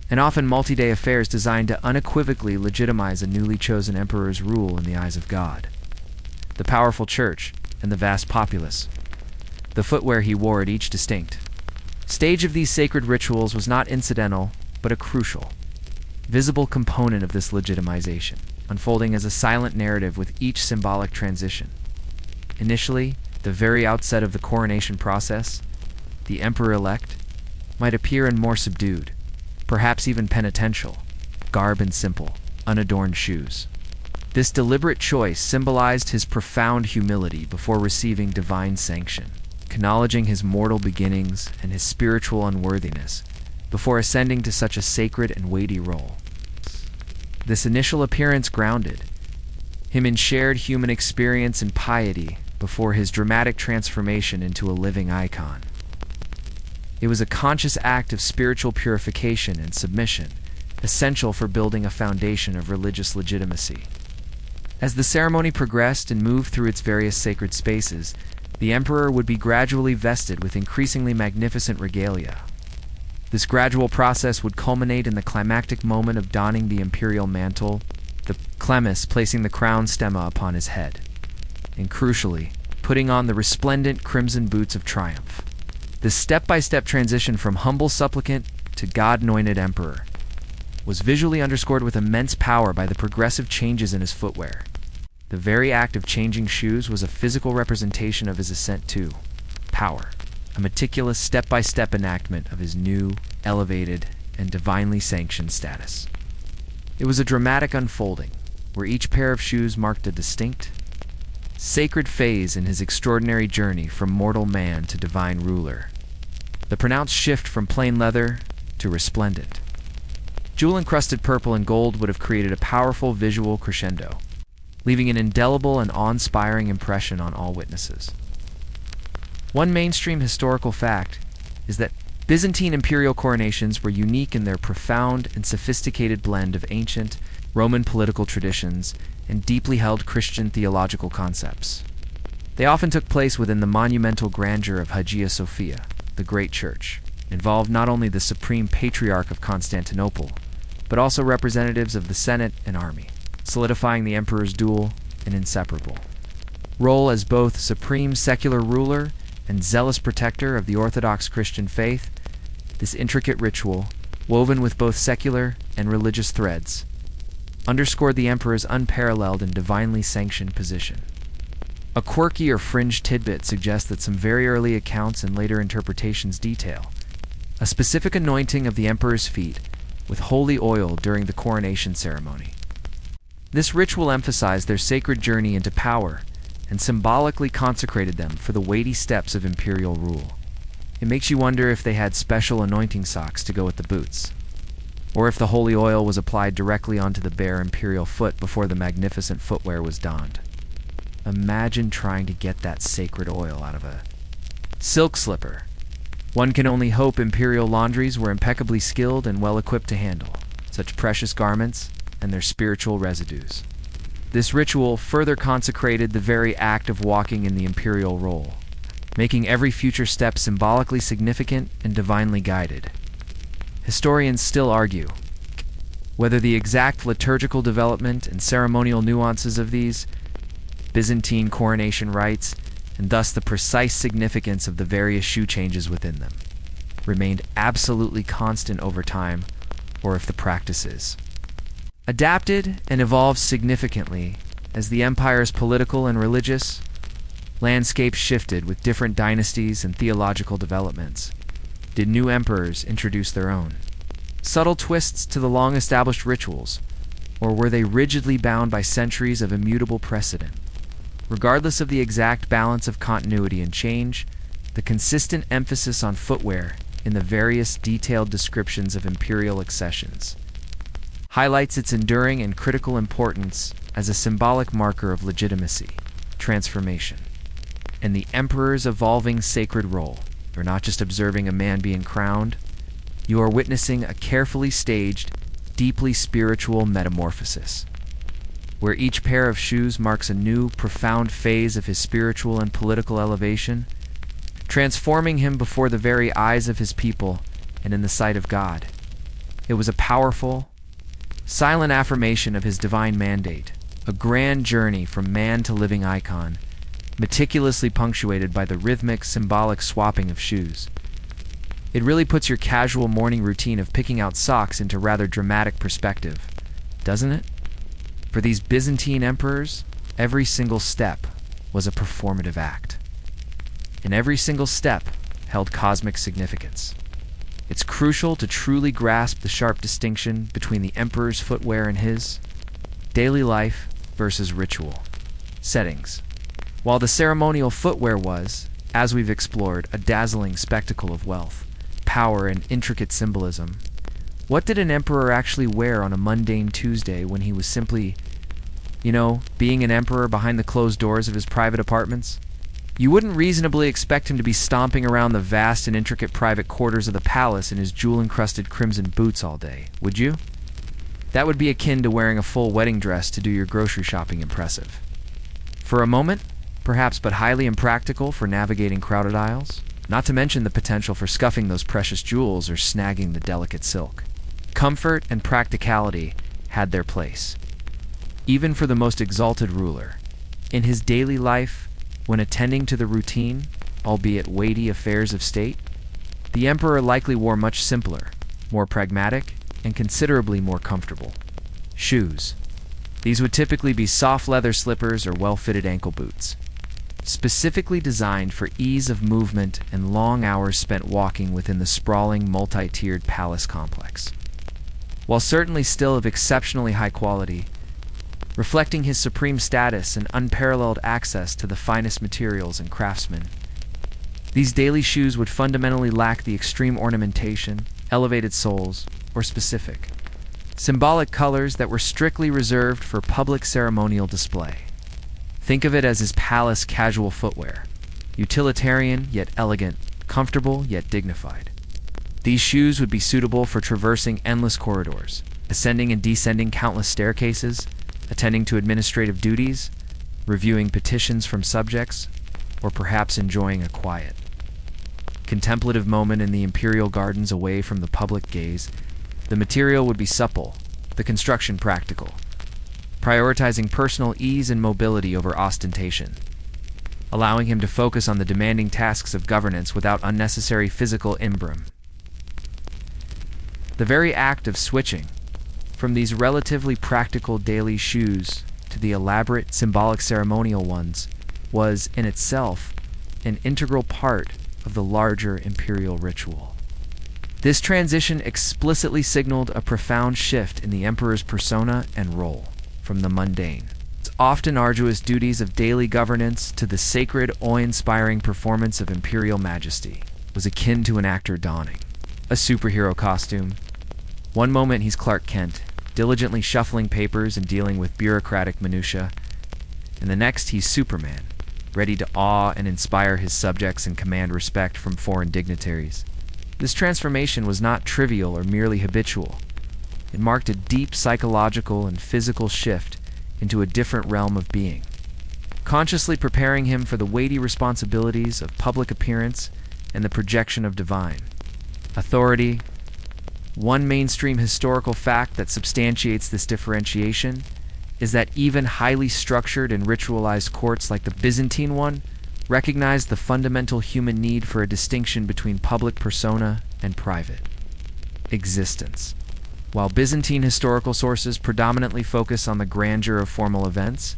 and often multi-day affairs designed to unequivocally legitimize a newly chosen emperor's rule in the eyes of God, the powerful church, and the vast populace. The footwear he wore at each distinct stage of these sacred rituals was not incidental, but a crucial, visible component of this legitimization, unfolding as a silent narrative with each symbolic transition. Initially, the very outset of the coronation process, the emperor-elect might appear in more subdued, perhaps even penitential, garb and simple, unadorned shoes. This deliberate choice symbolized his profound humility before receiving divine sanction, acknowledging his mortal beginnings and his spiritual unworthiness before ascending to such a sacred and weighty role. This initial appearance grounded him in shared human experience and piety before his dramatic transformation into a living icon. It was a conscious act of spiritual purification and submission, essential for building a foundation of religious legitimacy. As the ceremony progressed and moved through its various sacred spaces, the emperor would be gradually vested with increasingly magnificent regalia. This gradual process would culminate in the climactic moment of donning the imperial mantle, the chlamys placing the crown stemma upon his head, and crucially, putting on the resplendent crimson boots of triumph. This step-by-step transition from humble supplicant to God-anointed emperor was visually underscored with immense power by the progressive changes in his footwear. The very act of changing shoes was a physical representation of his ascent to power, a meticulous step-by-step enactment of his new, elevated, and divinely sanctioned status. It was a dramatic unfolding, where each pair of shoes marked a distinct, sacred phase in his extraordinary journey from mortal man to divine ruler. The pronounced shift from plain leather to resplendent, jewel-encrusted purple and gold would have created a powerful visual crescendo, leaving an indelible and awe-inspiring impression on all witnesses. One mainstream historical fact is that Byzantine imperial coronations were unique in their profound and sophisticated blend of ancient Roman political traditions and deeply held Christian theological concepts. They often took place within the monumental grandeur of Hagia Sophia, the Great Church, involved not only the Supreme Patriarch of Constantinople, but also representatives of the Senate and army, solidifying the emperor's dual and inseparable role as both supreme secular ruler and zealous protector of the Orthodox Christian faith. This intricate ritual, woven with both secular and religious threads, underscored the emperor's unparalleled and divinely sanctioned position. A quirky or fringe tidbit suggests that some very early accounts and later interpretations detail a specific anointing of the emperor's feet with holy oil during the coronation ceremony. This ritual emphasized their sacred journey into power and symbolically consecrated them for the weighty steps of imperial rule. It makes you wonder if they had special anointing socks to go with the boots, or if the holy oil was applied directly onto the bare imperial foot before the magnificent footwear was donned. Imagine trying to get that sacred oil out of a silk slipper. One can only hope imperial laundries were impeccably skilled and well-equipped to handle such precious garments and their spiritual residues. This ritual further consecrated the very act of walking in the imperial role, making every future step symbolically significant and divinely guided. Historians still argue whether the exact liturgical development and ceremonial nuances of these Byzantine coronation rites, and thus the precise significance of the various shoe changes within them, remained absolutely constant over time, or if the practices adapted and evolved significantly as the empire's political and religious landscape shifted with different dynasties and theological developments. Did new emperors introduce their own subtle twists to the long-established rituals, or were they rigidly bound by centuries of immutable precedent? Regardless of the exact balance of continuity and change, the consistent emphasis on footwear in the various detailed descriptions of imperial accessions highlights its enduring and critical importance as a symbolic marker of legitimacy, transformation, and the emperor's evolving sacred role. You're not just observing a man being crowned, you are witnessing a carefully staged, deeply spiritual metamorphosis. where each pair of shoes marks a new, profound phase of his spiritual and political elevation, transforming him before the very eyes of his people and in the sight of God. It was a powerful, silent affirmation of his divine mandate, a grand journey from man to living icon, meticulously punctuated by the rhythmic, symbolic swapping of shoes. It really puts your casual morning routine of picking out socks into rather dramatic perspective, doesn't it? For these Byzantine emperors, every single step was a performative act, and every single step held cosmic significance. It's crucial to truly grasp the sharp distinction between the emperor's footwear and his daily life versus ritual settings. While the ceremonial footwear was, as we've explored, a dazzling spectacle of wealth, power, and intricate symbolism, what did an emperor actually wear on a mundane Tuesday when he was simply, being an emperor behind the closed doors of his private apartments? You wouldn't reasonably expect him to be stomping around the vast and intricate private quarters of the palace in his jewel-encrusted crimson boots all day, would you? That would be akin to wearing a full wedding dress to do your grocery shopping impressive. For a moment, perhaps, but highly impractical for navigating crowded aisles, not to mention the potential for scuffing those precious jewels or snagging the delicate silk. Comfort and practicality had their place, even for the most exalted ruler. In his daily life, when attending to the routine, albeit weighty affairs of state, the emperor likely wore much simpler, more pragmatic, and considerably more comfortable shoes. These would typically be soft leather slippers or well-fitted ankle boots, specifically designed for ease of movement and long hours spent walking within the sprawling, multi-tiered palace complex. While certainly still of exceptionally high quality, reflecting his supreme status and unparalleled access to the finest materials and craftsmen, these daily shoes would fundamentally lack the extreme ornamentation, elevated soles, or specific, symbolic colors that were strictly reserved for public ceremonial display. Think of it as his palace casual footwear, utilitarian yet elegant, comfortable yet dignified. These shoes would be suitable for traversing endless corridors, ascending and descending countless staircases, attending to administrative duties, reviewing petitions from subjects, or perhaps enjoying a quiet, contemplative moment in the imperial gardens away from the public gaze. The material would be supple, the construction practical, prioritizing personal ease and mobility over ostentation, allowing him to focus on the demanding tasks of governance without unnecessary physical imbrim. The very act of switching from these relatively practical daily shoes to the elaborate symbolic ceremonial ones was, in itself, an integral part of the larger imperial ritual. This transition explicitly signaled a profound shift in the emperor's persona and role, from the mundane, often arduous duties of daily governance to the sacred, awe-inspiring performance of imperial majesty. Was akin to an actor donning a superhero costume. One moment he's Clark Kent, diligently shuffling papers and dealing with bureaucratic minutiae, and the next he's Superman, ready to awe and inspire his subjects and command respect from foreign dignitaries. This transformation was not trivial or merely habitual. It marked a deep psychological and physical shift into a different realm of being, consciously preparing him for the weighty responsibilities of public appearance and the projection of divine authority. One mainstream historical fact that substantiates this differentiation is that even highly structured and ritualized courts like the Byzantine one recognized the fundamental human need for a distinction between public persona and private existence. While Byzantine historical sources predominantly focus on the grandeur of formal events,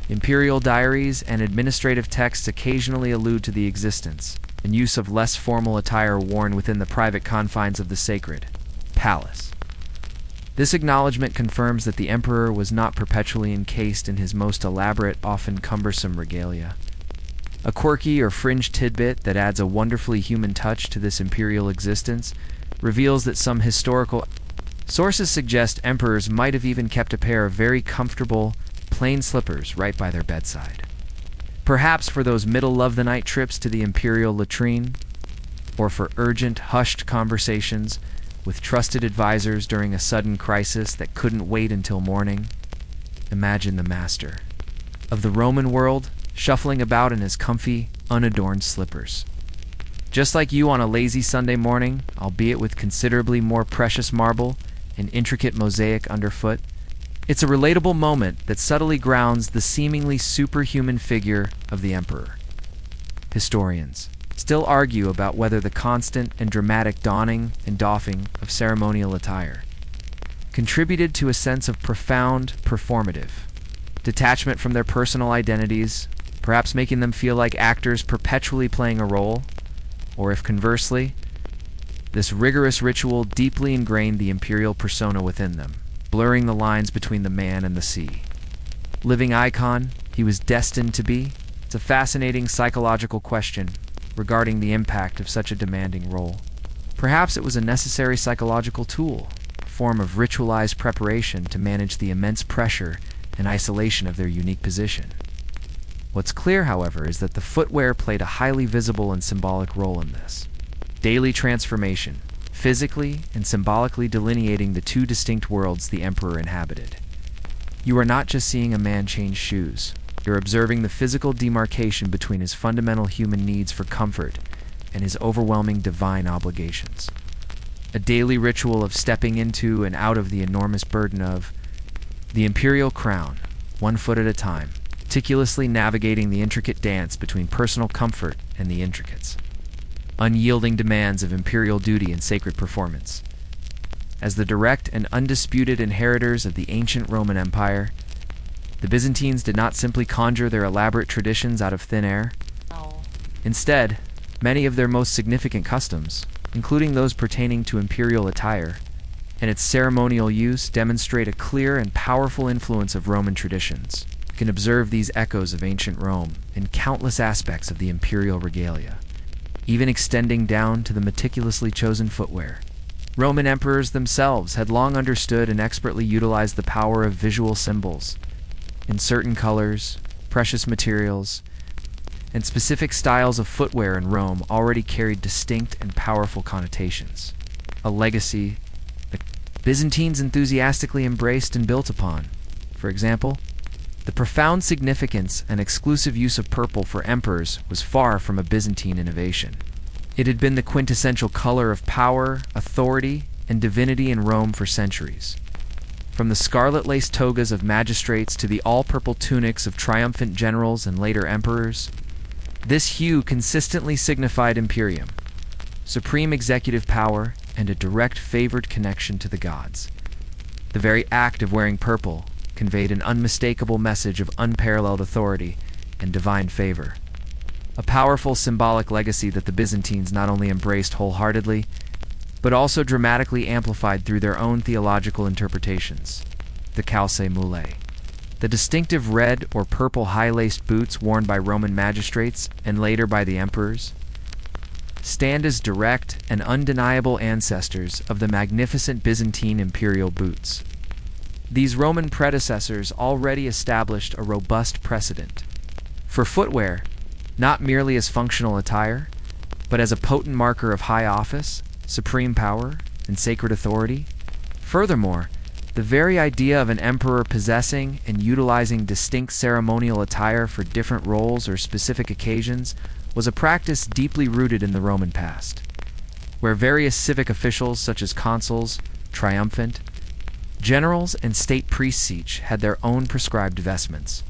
imperial diaries and administrative texts occasionally allude to the existence and use of less formal attire worn within the private confines of the sacred palace. This acknowledgement confirms that the emperor was not perpetually encased in his most elaborate, often cumbersome regalia. A quirky or fringe tidbit that adds a wonderfully human touch to this imperial existence reveals that some historical sources suggest emperors might have even kept a pair of very comfortable, plain slippers right by their bedside. Perhaps for those middle-of-the-night trips to the imperial latrine, or for urgent, hushed conversations with trusted advisors during a sudden crisis that couldn't wait until morning. Imagine the master of the Roman world shuffling about in his comfy, unadorned slippers. Just like you on a lazy Sunday morning, albeit with considerably more precious marble and intricate mosaic underfoot, it's a relatable moment that subtly grounds the seemingly superhuman figure of the emperor. Historians still argue about whether the constant and dramatic donning and doffing of ceremonial attire contributed to a sense of profound performative detachment from their personal identities, perhaps making them feel like actors perpetually playing a role, or if conversely, this rigorous ritual deeply ingrained the imperial persona within them, blurring the lines between the man and the sea. Living icon he was destined to be? It's a fascinating psychological question regarding the impact of such a demanding role. Perhaps it was a necessary psychological tool, a form of ritualized preparation to manage the immense pressure and isolation of their unique position. What's clear, however, is that the footwear played a highly visible and symbolic role in this daily transformation, physically and symbolically delineating the two distinct worlds the emperor inhabited. You are not just seeing a man change shoes, you're observing the physical demarcation between his fundamental human needs for comfort and his overwhelming divine obligations. A daily ritual of stepping into and out of the enormous burden of the imperial crown, 1 foot at a time, meticulously navigating the intricate dance between personal comfort and the intricates, unyielding demands of imperial duty and sacred performance. As the direct and undisputed inheritors of the ancient Roman Empire, the Byzantines did not simply conjure their elaborate traditions out of thin air. Instead, many of their most significant customs, including those pertaining to imperial attire and its ceremonial use, demonstrate a clear and powerful influence of Roman traditions. You can observe these echoes of ancient Rome in countless aspects of the imperial regalia, even extending down to the meticulously chosen footwear. Roman emperors themselves had long understood and expertly utilized the power of visual symbols in certain colors, precious materials, and specific styles of footwear in Rome already carried distinct and powerful connotations, a legacy the Byzantines enthusiastically embraced and built upon. For example, the profound significance and exclusive use of purple for emperors was far from a Byzantine innovation. It had been the quintessential color of power, authority, and divinity in Rome for centuries. From the scarlet-laced togas of magistrates to the all-purple tunics of triumphant generals and later emperors, this hue consistently signified imperium, supreme executive power, and a direct favored connection to the gods. The very act of wearing purple conveyed an unmistakable message of unparalleled authority and divine favor, a powerful symbolic legacy that the Byzantines not only embraced wholeheartedly, but also dramatically amplified through their own theological interpretations, the calce mule. The distinctive red or purple high-laced boots worn by Roman magistrates and later by the emperors stand as direct and undeniable ancestors of the magnificent Byzantine imperial boots. These Roman predecessors already established a robust precedent for footwear, not merely as functional attire, but as a potent marker of high office, supreme power, and sacred authority. Furthermore, the very idea of an emperor possessing and utilizing distinct ceremonial attire for different roles or specific occasions was a practice deeply rooted in the Roman past, where various civic officials such as consuls, triumphant, generals, and state priests each had their own prescribed vestments,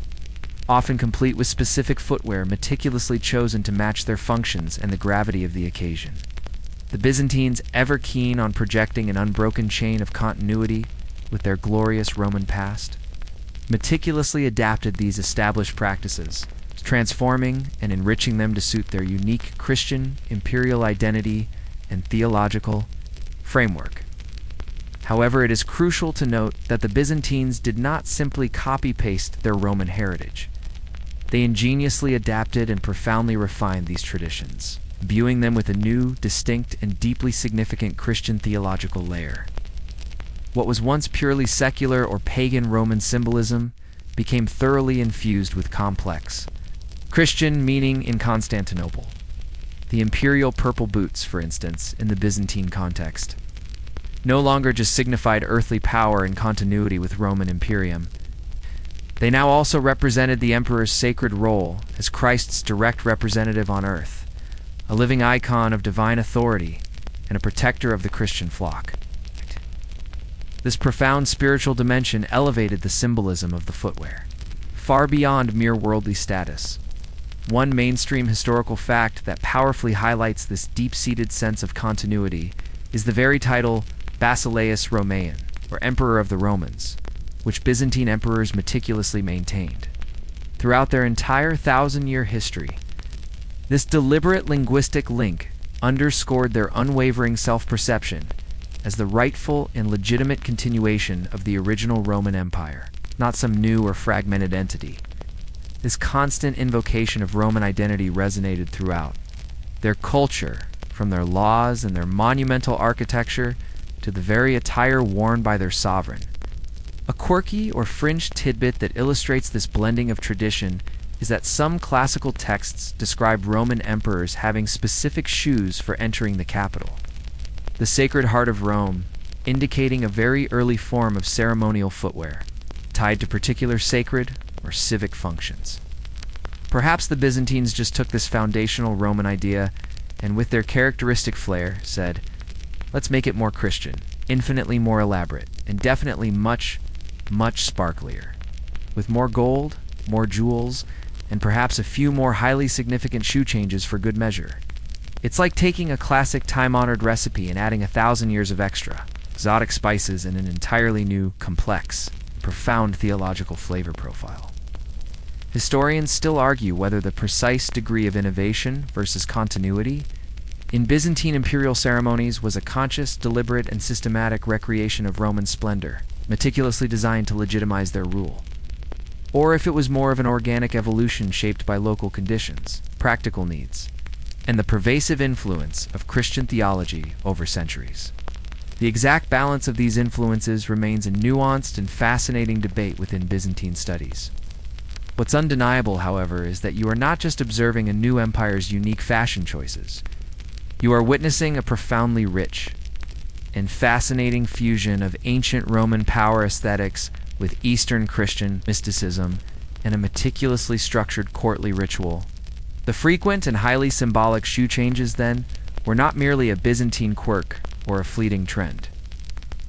often complete with specific footwear meticulously chosen to match their functions and the gravity of the occasion. The Byzantines, ever keen on projecting an unbroken chain of continuity with their glorious Roman past, meticulously adapted these established practices, transforming and enriching them to suit their unique Christian imperial identity and theological framework. However, it is crucial to note that the Byzantines did not simply copy-paste their Roman heritage. They ingeniously adapted and profoundly refined these traditions, imbuing them with a new, distinct, and deeply significant Christian theological layer. What was once purely secular or pagan Roman symbolism became thoroughly infused with complex Christian meaning in Constantinople. The imperial purple boots, for instance, in the Byzantine context, no longer just signified earthly power and continuity with Roman imperium. They now also represented the emperor's sacred role as Christ's direct representative on earth, a living icon of divine authority and a protector of the Christian flock. This profound spiritual dimension elevated the symbolism of the footwear, far beyond mere worldly status. One mainstream historical fact that powerfully highlights this deep-seated sense of continuity is the very title Basileus Romaean, or Emperor of the Romans, which Byzantine emperors meticulously maintained. Throughout their entire 1,000-year history, this deliberate linguistic link underscored their unwavering self-perception as the rightful and legitimate continuation of the original Roman Empire, not some new or fragmented entity. This constant invocation of Roman identity resonated throughout. Their culture, from their laws and their monumental architecture to the very attire worn by their sovereign. A quirky or fringe tidbit that illustrates this blending of tradition is that some classical texts describe Roman emperors having specific shoes for entering the capital. The Sacred Heart of Rome, indicating a very early form of ceremonial footwear, tied to particular sacred or civic functions. Perhaps the Byzantines just took this foundational Roman idea and, with their characteristic flair, said, let's make it more Christian, infinitely more elaborate, and definitely much, much sparklier. With more gold, more jewels, and perhaps a few more highly significant shoe changes for good measure. It's like taking a classic time-honored recipe and adding 1,000 years of extra, exotic spices, and an entirely new, complex, profound theological flavor profile. Historians still argue whether the precise degree of innovation versus continuity in Byzantine imperial ceremonies was a conscious, deliberate, and systematic recreation of Roman splendor, meticulously designed to legitimize their rule, or if it was more of an organic evolution shaped by local conditions, practical needs, and the pervasive influence of Christian theology over centuries. The exact balance of these influences remains a nuanced and fascinating debate within Byzantine studies. What's undeniable, however, is that you are not just observing a new empire's unique fashion choices. You are witnessing a profoundly rich and fascinating fusion of ancient Roman power aesthetics with Eastern Christian mysticism and a meticulously structured courtly ritual. The frequent and highly symbolic shoe changes, then, were not merely a Byzantine quirk or a fleeting trend.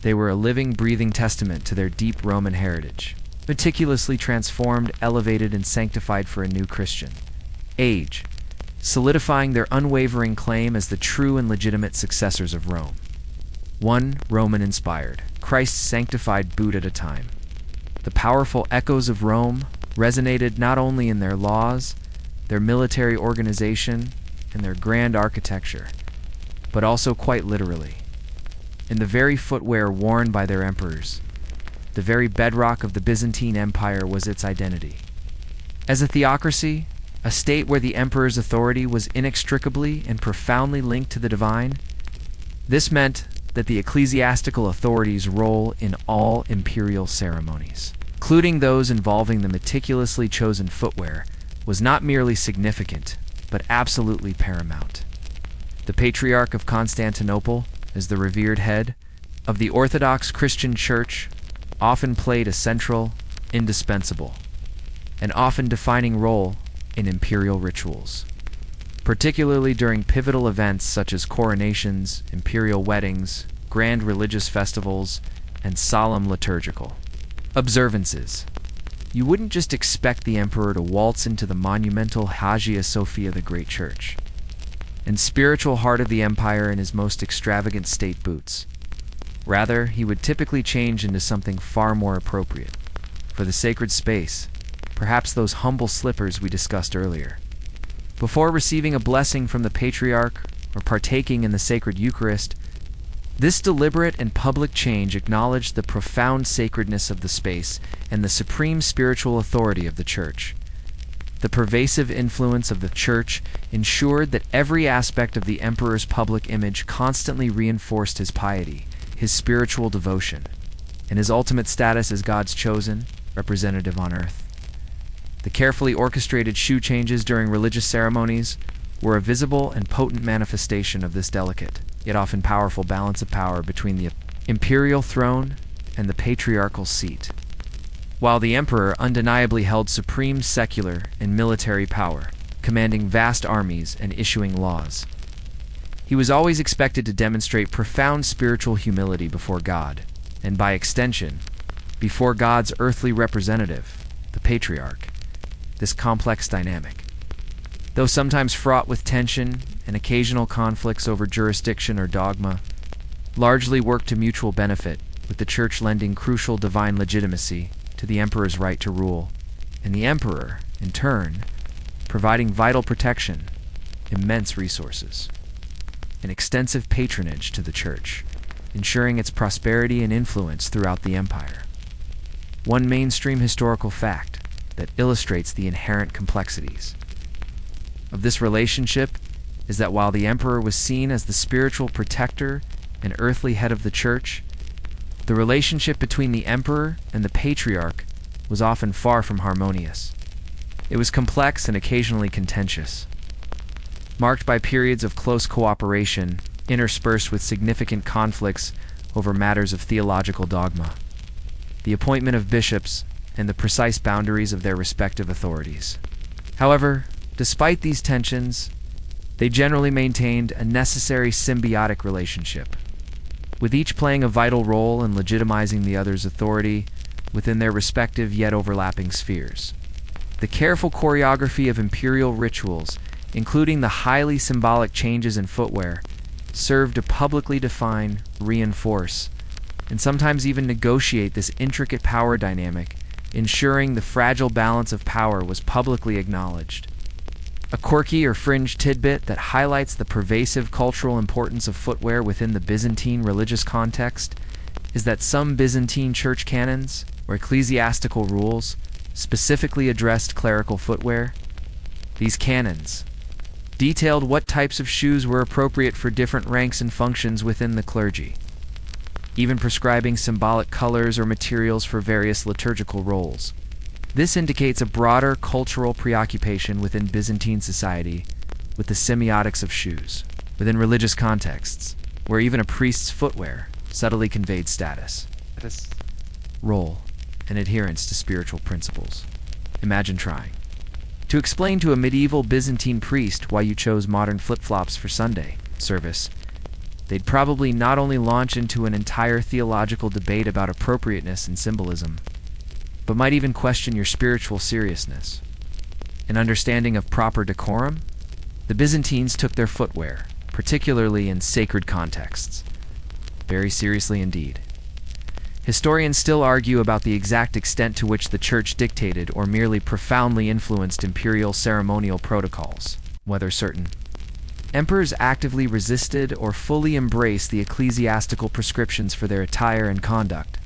They were a living, breathing testament to their deep Roman heritage, meticulously transformed, elevated, and sanctified for a new Christian age, solidifying their unwavering claim as the true and legitimate successors of Rome. One Roman-inspired, Christ-sanctified boot at a time. The powerful echoes of Rome resonated not only in their laws, their military organization, and their grand architecture, but also quite literally, in the very footwear worn by their emperors. The very bedrock of the Byzantine Empire was its identity. As a theocracy, a state where the emperor's authority was inextricably and profoundly linked to the divine, this meant that the ecclesiastical authority's role in all imperial ceremonies, including those involving the meticulously chosen footwear, was not merely significant, but absolutely paramount. The Patriarch of Constantinople, as the revered head of the Orthodox Christian Church, often played a central, indispensable, and often defining role in imperial rituals, particularly during pivotal events such as coronations, imperial weddings, grand religious festivals, and solemn liturgical observances. You wouldn't just expect the emperor to waltz into the monumental Hagia Sophia, the Great Church, and spiritual heart of the empire in his most extravagant state boots. Rather, he would typically change into something far more appropriate for the sacred space, perhaps those humble slippers we discussed earlier. Before receiving a blessing from the patriarch or partaking in the sacred Eucharist, this deliberate and public change acknowledged the profound sacredness of the space and the supreme spiritual authority of the Church. The pervasive influence of the Church ensured that every aspect of the emperor's public image constantly reinforced his piety, his spiritual devotion, and his ultimate status as God's chosen representative on earth. The carefully orchestrated shoe changes during religious ceremonies were a visible and potent manifestation of this delicate, yet often powerful balance of power between the imperial throne and the patriarchal seat. while the emperor undeniably held supreme secular and military power, commanding vast armies and issuing laws. He was always expected to demonstrate profound spiritual humility before God, and by extension, before God's earthly representative, the patriarch. This complex dynamic, though sometimes fraught with tension and occasional conflicts over jurisdiction or dogma, largely worked to mutual benefit, with the church lending crucial divine legitimacy to the emperor's right to rule, and the emperor, in turn, providing vital protection, immense resources, and extensive patronage to the church, ensuring its prosperity and influence throughout the empire. One mainstream historical fact that illustrates the inherent complexities of this relationship is that while the emperor was seen as the spiritual protector and earthly head of the church, the relationship between the emperor and the patriarch was often far from harmonious. It was complex and occasionally contentious, marked by periods of close cooperation interspersed with significant conflicts over matters of theological dogma, the appointment of bishops, and the precise boundaries of their respective authorities. However, despite these tensions, they generally maintained a necessary symbiotic relationship, with each playing a vital role in legitimizing the other's authority within their respective yet overlapping spheres. The careful choreography of imperial rituals, including the highly symbolic changes in footwear, served to publicly define, reinforce, and sometimes even negotiate this intricate power dynamic, ensuring the fragile balance of power was publicly acknowledged. A quirky or fringe tidbit that highlights the pervasive cultural importance of footwear within the Byzantine religious context is that some Byzantine church canons, or ecclesiastical rules, specifically addressed clerical footwear. These canons detailed what types of shoes were appropriate for different ranks and functions within the clergy, even prescribing symbolic colors or materials for various liturgical roles. This indicates a broader cultural preoccupation within Byzantine society with the semiotics of shoes, within religious contexts, where even a priest's footwear subtly conveyed status, role, and adherence to spiritual principles. Imagine trying to explain to a medieval Byzantine priest why you chose modern flip-flops for Sunday service. They'd probably not only launch into an entire theological debate about appropriateness and symbolism, but might even question your spiritual seriousness. An understanding of proper decorum? The Byzantines took their footwear, particularly in sacred contexts, very seriously indeed. Historians still argue about the exact extent to which the church dictated or merely profoundly influenced imperial ceremonial protocols, whether certain emperors actively resisted or fully embraced the ecclesiastical prescriptions for their attire and conduct.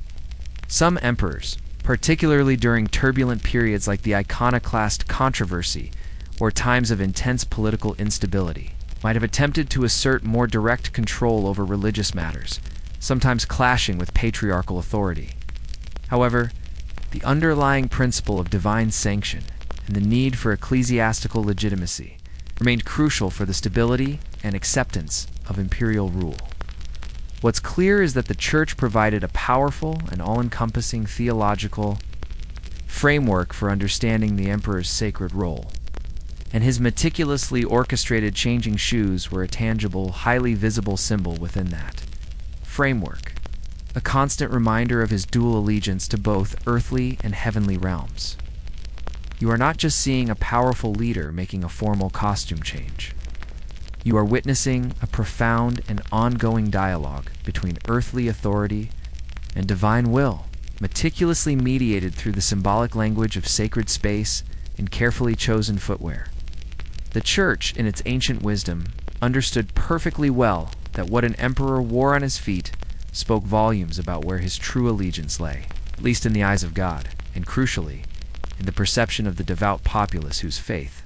Some emperors, particularly during turbulent periods like the iconoclast controversy or times of intense political instability, might have attempted to assert more direct control over religious matters, sometimes clashing with patriarchal authority. However, the underlying principle of divine sanction and the need for ecclesiastical legitimacy remained crucial for the stability and acceptance of imperial rule. What's clear is that the church provided a powerful and all-encompassing theological framework for understanding the emperor's sacred role, and his meticulously orchestrated changing shoes were a tangible, highly visible symbol within that framework, a constant reminder of his dual allegiance to both earthly and heavenly realms. You are not just seeing a powerful leader making a formal costume change. You are witnessing a profound and ongoing dialogue between earthly authority and divine will, meticulously mediated through the symbolic language of sacred space and carefully chosen footwear. The church, in its ancient wisdom, understood perfectly well that what an emperor wore on his feet spoke volumes about where his true allegiance lay, at least in the eyes of God, and crucially, in the perception of the devout populace whose faith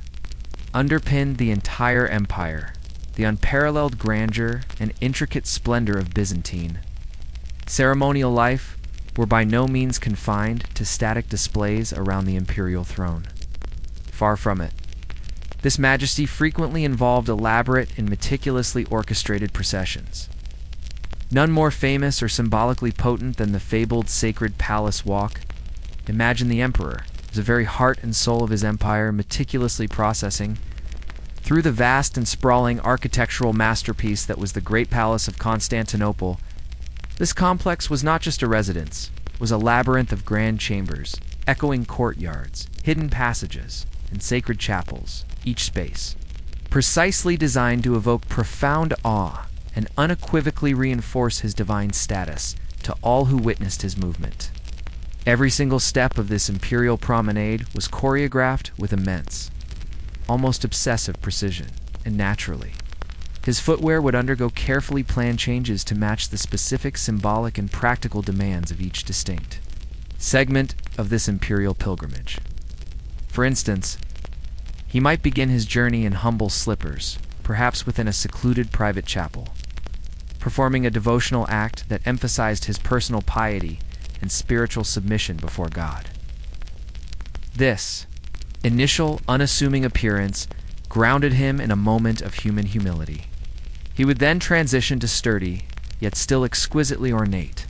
underpinned the entire empire. The unparalleled grandeur and intricate splendor of Byzantine ceremonial life were by no means confined to static displays around the imperial throne. Far from it. This majesty frequently involved elaborate and meticulously orchestrated processions. None more famous or symbolically potent than the fabled Sacred Palace Walk, Imagine the emperor, the very heart and soul of his empire, meticulously processing through the vast and sprawling architectural masterpiece that was the Great Palace of Constantinople. This complex was not just a residence, it was a labyrinth of grand chambers, echoing courtyards, hidden passages, and sacred chapels, each space precisely designed to evoke profound awe and unequivocally reinforce his divine status to all who witnessed his movement. Every single step of this imperial promenade was choreographed with immense, almost obsessive precision, and naturally, his footwear would undergo carefully planned changes to match the specific symbolic and practical demands of each distinct segment of this imperial pilgrimage. For instance, he might begin his journey in humble slippers, perhaps within a secluded private chapel, performing a devotional act that emphasized his personal piety and spiritual submission before God. This initial, unassuming appearance grounded him in a moment of human humility. He would then transition to sturdy, yet still exquisitely ornate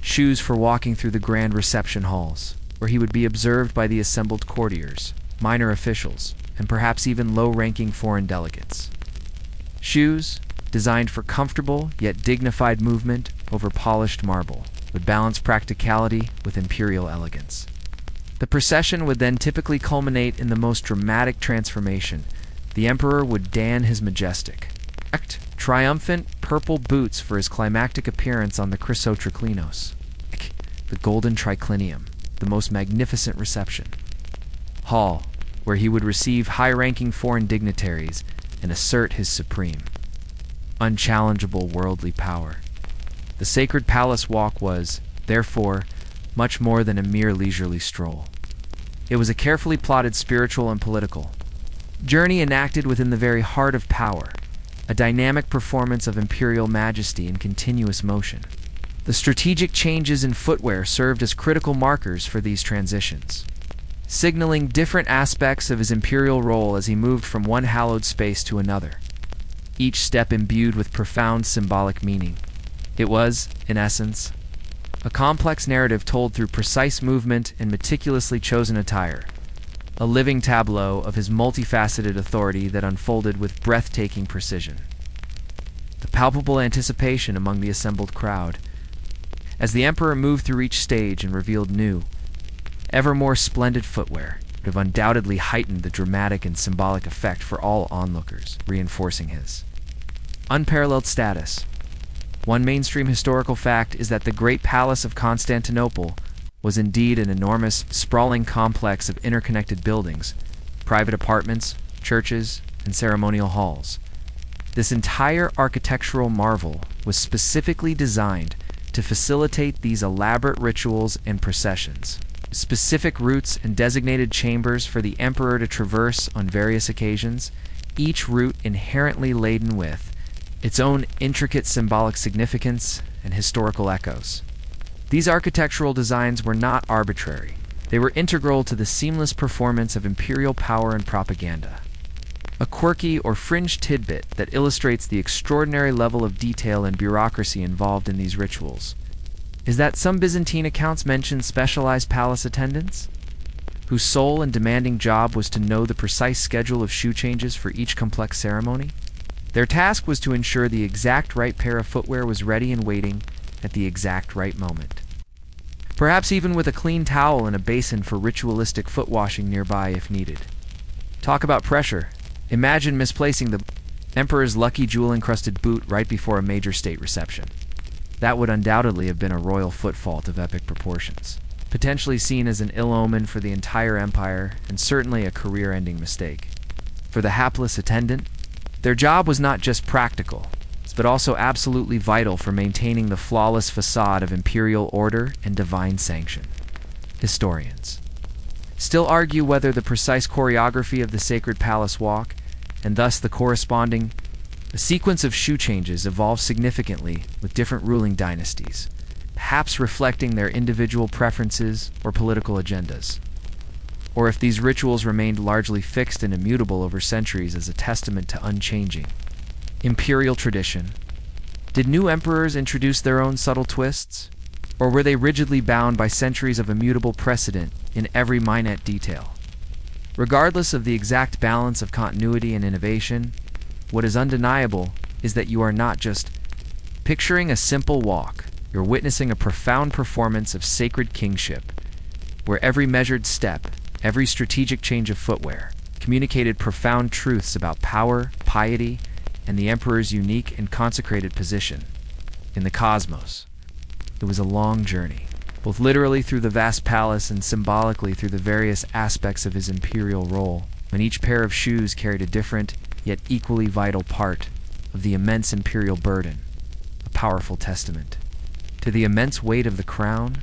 shoes for walking through the grand reception halls, where he would be observed by the assembled courtiers, minor officials, and perhaps even low-ranking foreign delegates. Shoes, designed for comfortable yet dignified movement over polished marble, would balance practicality with imperial elegance. The procession would then typically culminate in the most dramatic transformation. The emperor would don his majestic, triumphant purple boots for his climactic appearance on the Chrysotriclinos, the golden triclinium, the most magnificent reception hall, where he would receive high-ranking foreign dignitaries and assert his supreme, unchallengeable worldly power. The sacred palace walk was, therefore, much more than a mere leisurely stroll. It was a carefully plotted spiritual and political journey enacted within the very heart of power, a dynamic performance of imperial majesty in continuous motion. The strategic changes in footwear served as critical markers for these transitions, signaling different aspects of his imperial role as he moved from one hallowed space to another, each step imbued with profound symbolic meaning. It was, in essence, a complex narrative told through precise movement and meticulously chosen attire, a living tableau of his multifaceted authority that unfolded with breathtaking precision. The palpable anticipation among the assembled crowd, as the emperor moved through each stage and revealed new, ever more splendid footwear, would have undoubtedly heightened the dramatic and symbolic effect for all onlookers, reinforcing his unparalleled status. One mainstream historical fact is that the Great Palace of Constantinople was indeed an enormous, sprawling complex of interconnected buildings, private apartments, churches, and ceremonial halls. This entire architectural marvel was specifically designed to facilitate these elaborate rituals and processions. Specific routes and designated chambers for the emperor to traverse on various occasions, each route inherently laden with its own intricate symbolic significance and historical echoes. These architectural designs were not arbitrary. They were integral to the seamless performance of imperial power and propaganda. A quirky or fringe tidbit that illustrates the extraordinary level of detail and bureaucracy involved in these rituals is that some Byzantine accounts mention specialized palace attendants, whose sole and demanding job was to know the precise schedule of shoe changes for each complex ceremony. Their task was to ensure the exact right pair of footwear was ready and waiting at the exact right moment, perhaps even with a clean towel and a basin for ritualistic foot washing nearby if needed. Talk about pressure. Imagine misplacing the emperor's lucky jewel-encrusted boot right before a major state reception. That would undoubtedly have been a royal foot fault of epic proportions, potentially seen as an ill omen for the entire empire and certainly a career-ending mistake. For the hapless attendant, their job was not just practical, but also absolutely vital for maintaining the flawless facade of imperial order and divine sanction. Historians still argue whether the precise choreography of the sacred palace walk, and thus the corresponding sequence of shoe changes, evolved significantly with different ruling dynasties, perhaps reflecting their individual preferences or political agendas, or if these rituals remained largely fixed and immutable over centuries as a testament to unchanging imperial tradition. Did new emperors introduce their own subtle twists, Or were they rigidly bound by centuries of immutable precedent in every minute detail? Regardless of the exact balance of continuity and innovation, what is undeniable is that you are not just picturing a simple walk, you're witnessing a profound performance of sacred kingship, where every measured step, every strategic change of footwear, communicated profound truths about power, piety, and the emperor's unique and consecrated position in the cosmos. It was a long journey, both literally through the vast palace and symbolically through the various aspects of his imperial role, when each pair of shoes carried a different, yet equally vital part of the immense imperial burden, a powerful testament to the immense weight of the crown,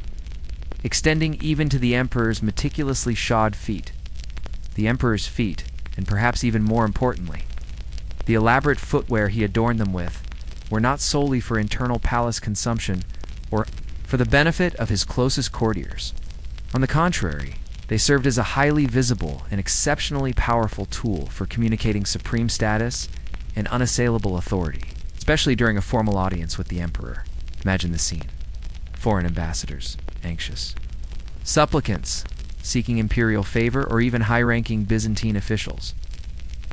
extending even to the emperor's meticulously shod feet. The emperor's feet, and perhaps even more importantly, the elaborate footwear he adorned them with, were not solely for internal palace consumption or for the benefit of his closest courtiers. On the contrary, they served as a highly visible and exceptionally powerful tool for communicating supreme status and unassailable authority, especially during a formal audience with the emperor. Imagine the scene. Foreign ambassadors, anxious. Supplicants, seeking imperial favor, or even high-ranking Byzantine officials,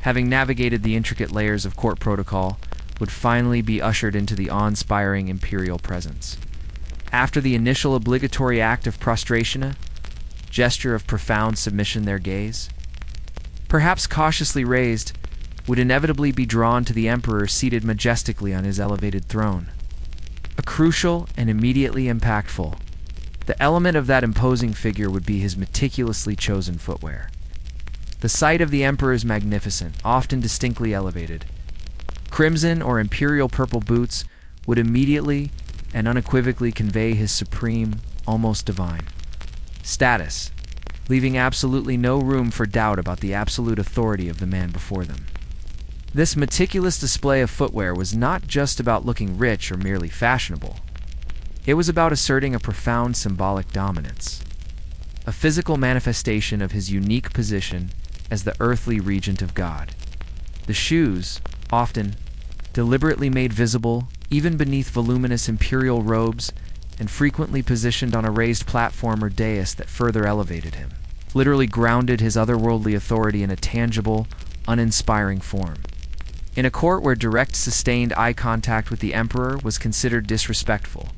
having navigated the intricate layers of court protocol, would finally be ushered into the awe-inspiring imperial presence. After the initial obligatory act of prostration, a gesture of profound submission, their gaze, perhaps cautiously raised, would inevitably be drawn to the emperor seated majestically on his elevated throne. A crucial and immediately impactful, the element of that imposing figure would be his meticulously chosen footwear. The sight of the emperor's magnificent, often distinctly elevated, crimson or imperial purple boots would immediately and unequivocally convey his supreme, almost divine status, leaving absolutely no room for doubt about the absolute authority of the man before them. This meticulous display of footwear was not just about looking rich or merely fashionable. It was about asserting a profound symbolic dominance, a physical manifestation of his unique position as the earthly regent of God. The shoes, often deliberately made visible even beneath voluminous imperial robes and frequently positioned on a raised platform or dais that further elevated him, literally grounded his otherworldly authority in a tangible, uninspiring form. In a court where direct, sustained eye contact with the emperor was considered disrespectful,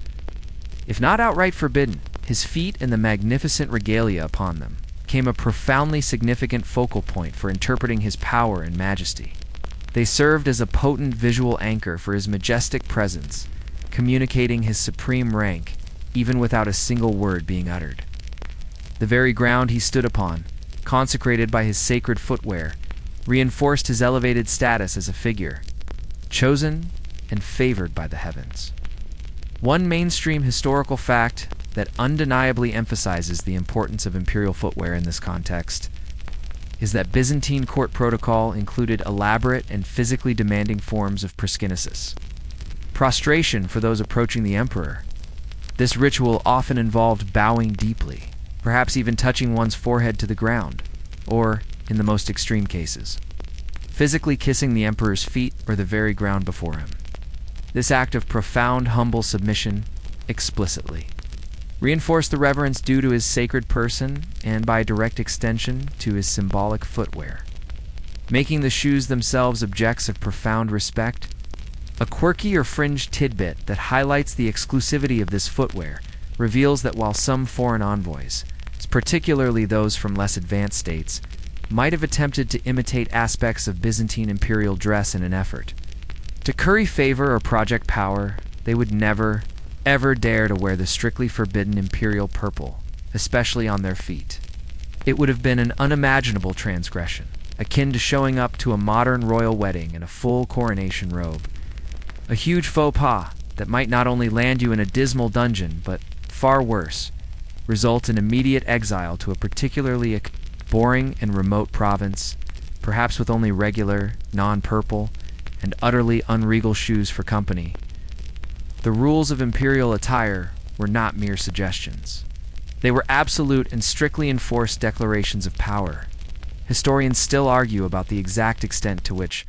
if not outright forbidden, his feet and the magnificent regalia upon them became a profoundly significant focal point for interpreting his power and majesty. They served as a potent visual anchor for his majestic presence, communicating his supreme rank, even without a single word being uttered. The very ground he stood upon, consecrated by his sacred footwear, reinforced his elevated status as a figure, chosen and favored by the heavens. One mainstream historical fact that undeniably emphasizes the importance of imperial footwear in this context is that Byzantine court protocol included elaborate and physically demanding forms of proskynesis, prostration for those approaching the emperor. This ritual often involved bowing deeply, perhaps even touching one's forehead to the ground, or, in the most extreme cases, physically kissing the emperor's feet or the very ground before him. This act of profound, humble submission, explicitly, reinforced the reverence due to his sacred person and, by direct extension, to his symbolic footwear, making the shoes themselves objects of profound respect. A quirky or fringe tidbit that highlights the exclusivity of this footwear reveals that while some foreign envoys, particularly those from less advanced states, might have attempted to imitate aspects of Byzantine imperial dress in an effort to curry favor or project power, they would never, ever dare to wear the strictly forbidden imperial purple, especially on their feet. It would have been an unimaginable transgression, akin to showing up to a modern royal wedding in a full coronation robe. A huge faux pas that might not only land you in a dismal dungeon, but, far worse, result in immediate exile to a particularly boring and remote province, perhaps with only regular, non-purple, and utterly unregal shoes for company. The rules of imperial attire were not mere suggestions. They were absolute and strictly enforced declarations of power. Historians still argue about the exact extent to which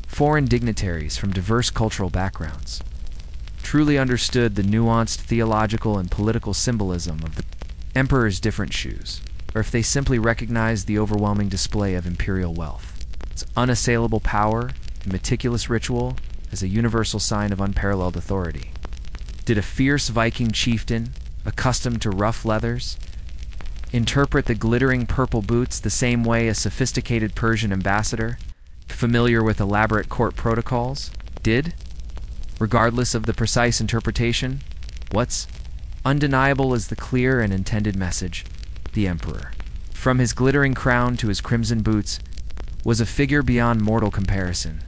foreign dignitaries from diverse cultural backgrounds truly understood the nuanced theological and political symbolism of the emperor's different shoes, or if they simply recognized the overwhelming display of imperial wealth, its unassailable power, and meticulous ritual as a universal sign of unparalleled authority. Did a fierce Viking chieftain, accustomed to rough leathers, interpret the glittering purple boots the same way a sophisticated Persian ambassador, familiar with elaborate court protocols, did? Regardless of the precise interpretation, what's undeniable is the clear and intended message: the emperor, from his glittering crown to his crimson boots, was a figure beyond mortal comparison,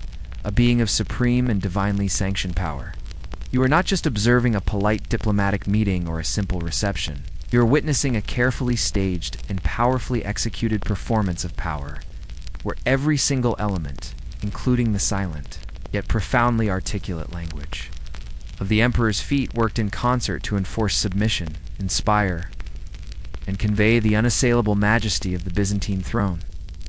a being of supreme and divinely sanctioned power. You are not just observing a polite diplomatic meeting or a simple reception. You are witnessing a carefully staged and powerfully executed performance of power, where every single element, including the silent, yet profoundly articulate language of the emperor's feet, worked in concert to enforce submission, inspire, and convey the unassailable majesty of the Byzantine throne.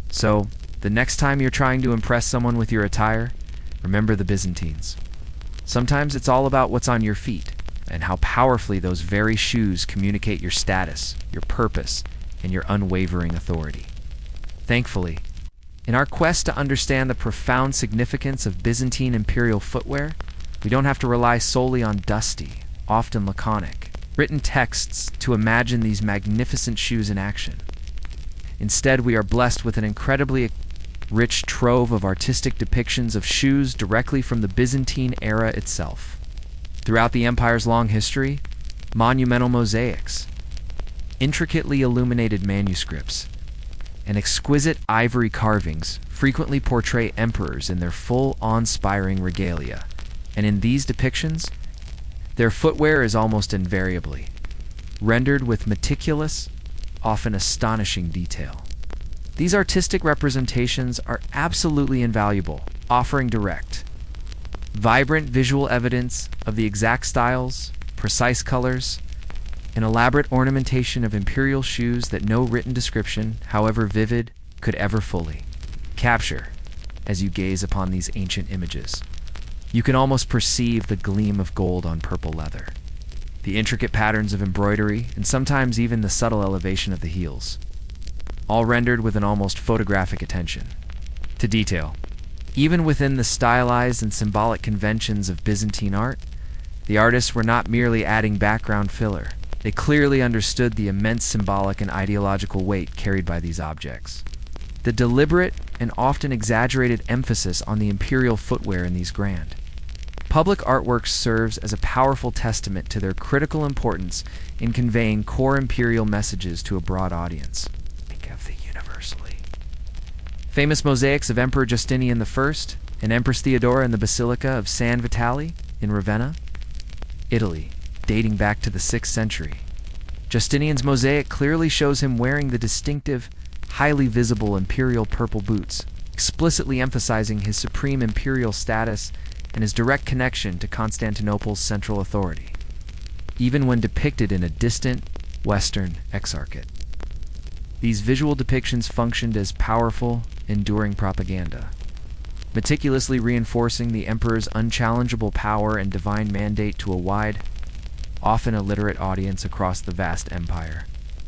So, the next time you're trying to impress someone with your attire, remember the Byzantines. Sometimes it's all about what's on your feet, and how powerfully those very shoes communicate your status, your purpose, and your unwavering authority. Thankfully, in our quest to understand the profound significance of Byzantine imperial footwear, we don't have to rely solely on dusty, often laconic, written texts to imagine these magnificent shoes in action. Instead, we are blessed with an incredibly rich trove of artistic depictions of shoes directly from the Byzantine era itself. Throughout the empire's long history, monumental mosaics, intricately illuminated manuscripts, and exquisite ivory carvings frequently portray emperors in their full, awe-inspiring regalia, and in these depictions, their footwear is almost invariably rendered with meticulous, often astonishing detail. These artistic representations are absolutely invaluable, offering direct, vibrant visual evidence of the exact styles, precise colors, and elaborate ornamentation of imperial shoes that no written description, however vivid, could ever fully capture. As you gaze upon these ancient images, you can almost perceive the gleam of gold on purple leather, the intricate patterns of embroidery, and sometimes even the subtle elevation of the heels, all rendered with an almost photographic attention to detail. Even within the stylized and symbolic conventions of Byzantine art, the artists were not merely adding background filler. They clearly understood the immense symbolic and ideological weight carried by these objects. The deliberate and often exaggerated emphasis on the imperial footwear in these grand public artworks serves as a powerful testament to their critical importance in conveying core imperial messages to a broad audience. Think of the universally famous mosaics of Emperor Justinian I and Empress Theodora in the Basilica of San Vitale in Ravenna, Italy, dating back to the 6th century. Justinian's mosaic clearly shows him wearing the distinctive, highly visible imperial purple boots, explicitly emphasizing his supreme imperial status and his direct connection to Constantinople's central authority, even when depicted in a distant, Western exarchate. These visual depictions functioned as powerful, enduring propaganda, meticulously reinforcing the emperor's unchallengeable power and divine mandate to a wide, often illiterate audience across the vast empire.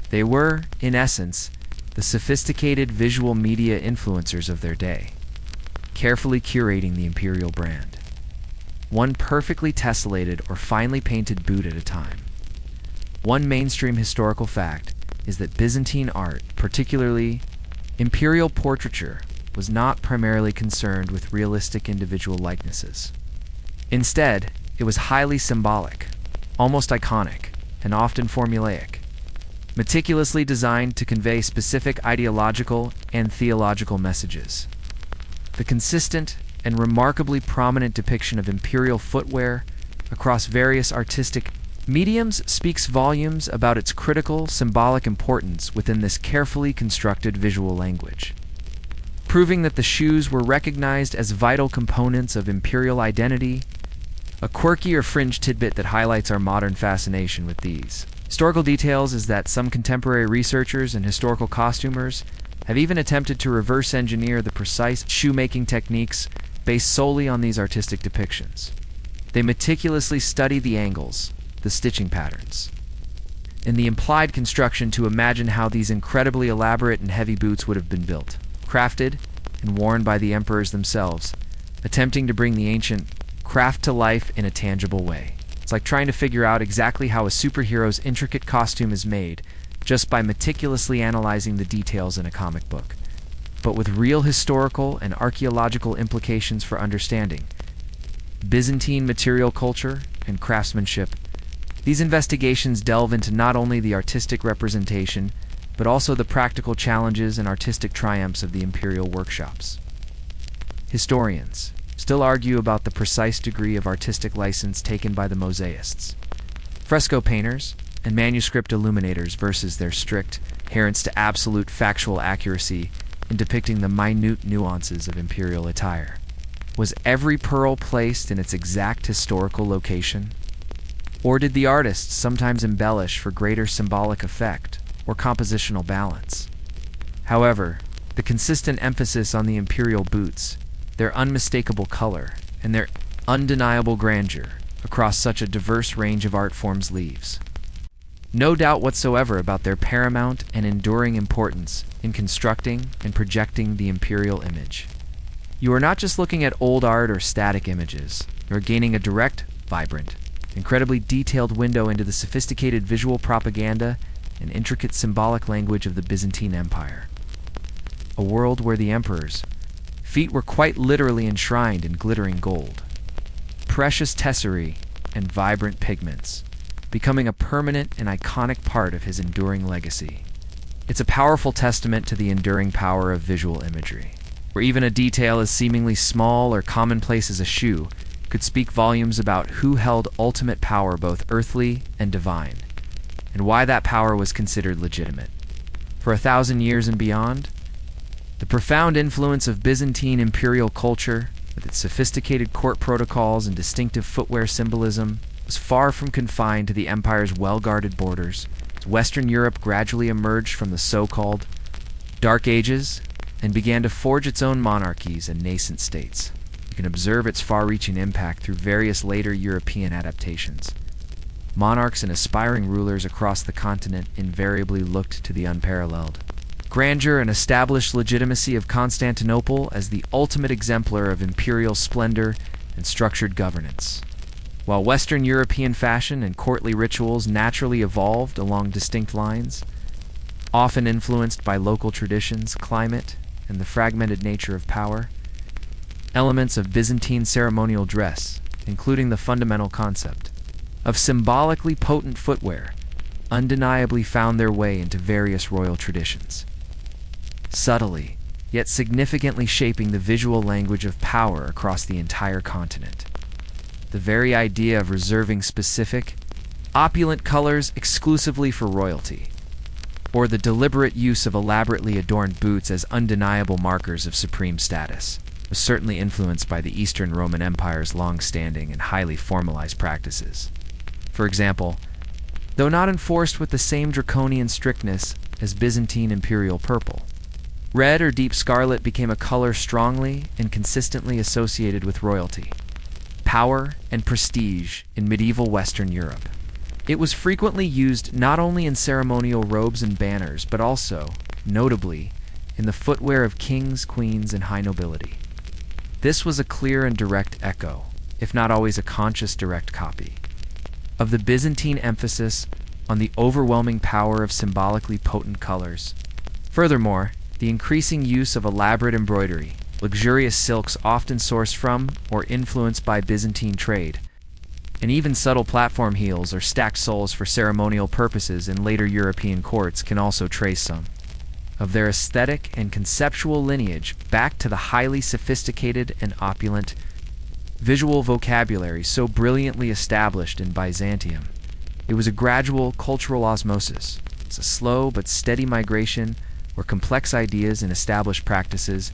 They were, in essence, the sophisticated visual media influencers of their day, carefully curating the imperial brand, one perfectly tessellated or finely painted boot at a time. One mainstream historical fact is that Byzantine art, particularly imperial portraiture, was not primarily concerned with realistic individual likenesses. Instead, it was highly symbolic, almost iconic, and often formulaic, meticulously designed to convey specific ideological and theological messages. The consistent and remarkably prominent depiction of imperial footwear across various artistic mediums speaks volumes about its critical, symbolic importance within this carefully constructed visual language, proving that the shoes were recognized as vital components of imperial identity, a quirky or fringe tidbit that highlights our modern fascination with these historical details is that some contemporary researchers and historical costumers have even attempted to reverse engineer the precise shoemaking techniques based solely on these artistic depictions. They meticulously study the angles, the stitching patterns, and the implied construction to imagine how these incredibly elaborate and heavy boots would have been built, crafted, and worn by the emperors themselves, attempting to bring the ancient craft to life in a tangible way. It's like trying to figure out exactly how a superhero's intricate costume is made just by meticulously analyzing the details in a comic book, but with real historical and archaeological implications for understanding Byzantine material culture and craftsmanship. These investigations delve into not only the artistic representation, but also the practical challenges and artistic triumphs of the imperial workshops. Historians still argue about the precise degree of artistic license taken by the mosaists, fresco painters, and manuscript illuminators versus their strict adherence to absolute factual accuracy in depicting the minute nuances of imperial attire. Was every pearl placed in its exact historical location? Or did the artists sometimes embellish for greater symbolic effect or compositional balance? However, the consistent emphasis on the imperial boots, their unmistakable color, and their undeniable grandeur across such a diverse range of art forms leaves no doubt whatsoever about their paramount and enduring importance in constructing and projecting the imperial image. You are not just looking at old art or static images, you are gaining a direct, vibrant, incredibly detailed window into the sophisticated visual propaganda and intricate symbolic language of the Byzantine Empire. A world where the emperors' feet were quite literally enshrined in glittering gold, precious tesserae, and vibrant pigments, becoming a permanent and iconic part of his enduring legacy. It's a powerful testament to the enduring power of visual imagery, where even a detail as seemingly small or commonplace as a shoe could speak volumes about who held ultimate power, both earthly and divine, and why that power was considered legitimate. For 1,000 years and beyond, the profound influence of Byzantine imperial culture, with its sophisticated court protocols and distinctive footwear symbolism, was far from confined to the empire's well-guarded borders. As Western Europe gradually emerged from the so-called Dark Ages and began to forge its own monarchies and nascent states. You can observe its far-reaching impact through various later European adaptations. Monarchs and aspiring rulers across the continent invariably looked to the unparalleled grandeur and established legitimacy of Constantinople as the ultimate exemplar of imperial splendor and structured governance. While Western European fashion and courtly rituals naturally evolved along distinct lines, often influenced by local traditions, climate, and the fragmented nature of power, elements of Byzantine ceremonial dress, including the fundamental concept of symbolically potent footwear, undeniably found their way into various royal traditions, subtly, yet significantly shaping the visual language of power across the entire continent. The very idea of reserving specific, opulent colors exclusively for royalty, or the deliberate use of elaborately adorned boots as undeniable markers of supreme status, was certainly influenced by the Eastern Roman Empire's long-standing and highly formalized practices. For example, though not enforced with the same draconian strictness as Byzantine imperial purple, red or deep scarlet became a color strongly and consistently associated with royalty, power, and prestige in medieval Western Europe. It was frequently used not only in ceremonial robes and banners, but also, notably, in the footwear of kings, queens, and high nobility. This was a clear and direct echo, if not always a conscious direct copy, of the Byzantine emphasis on the overwhelming power of symbolically potent colors. Furthermore, the increasing use of elaborate embroidery, luxurious silks often sourced from or influenced by Byzantine trade, and even subtle platform heels or stacked soles for ceremonial purposes in later European courts can also trace some of their aesthetic and conceptual lineage back to the highly sophisticated and opulent visual vocabulary so brilliantly established in Byzantium. It was a gradual cultural osmosis. It's a slow but steady migration where complex ideas and established practices,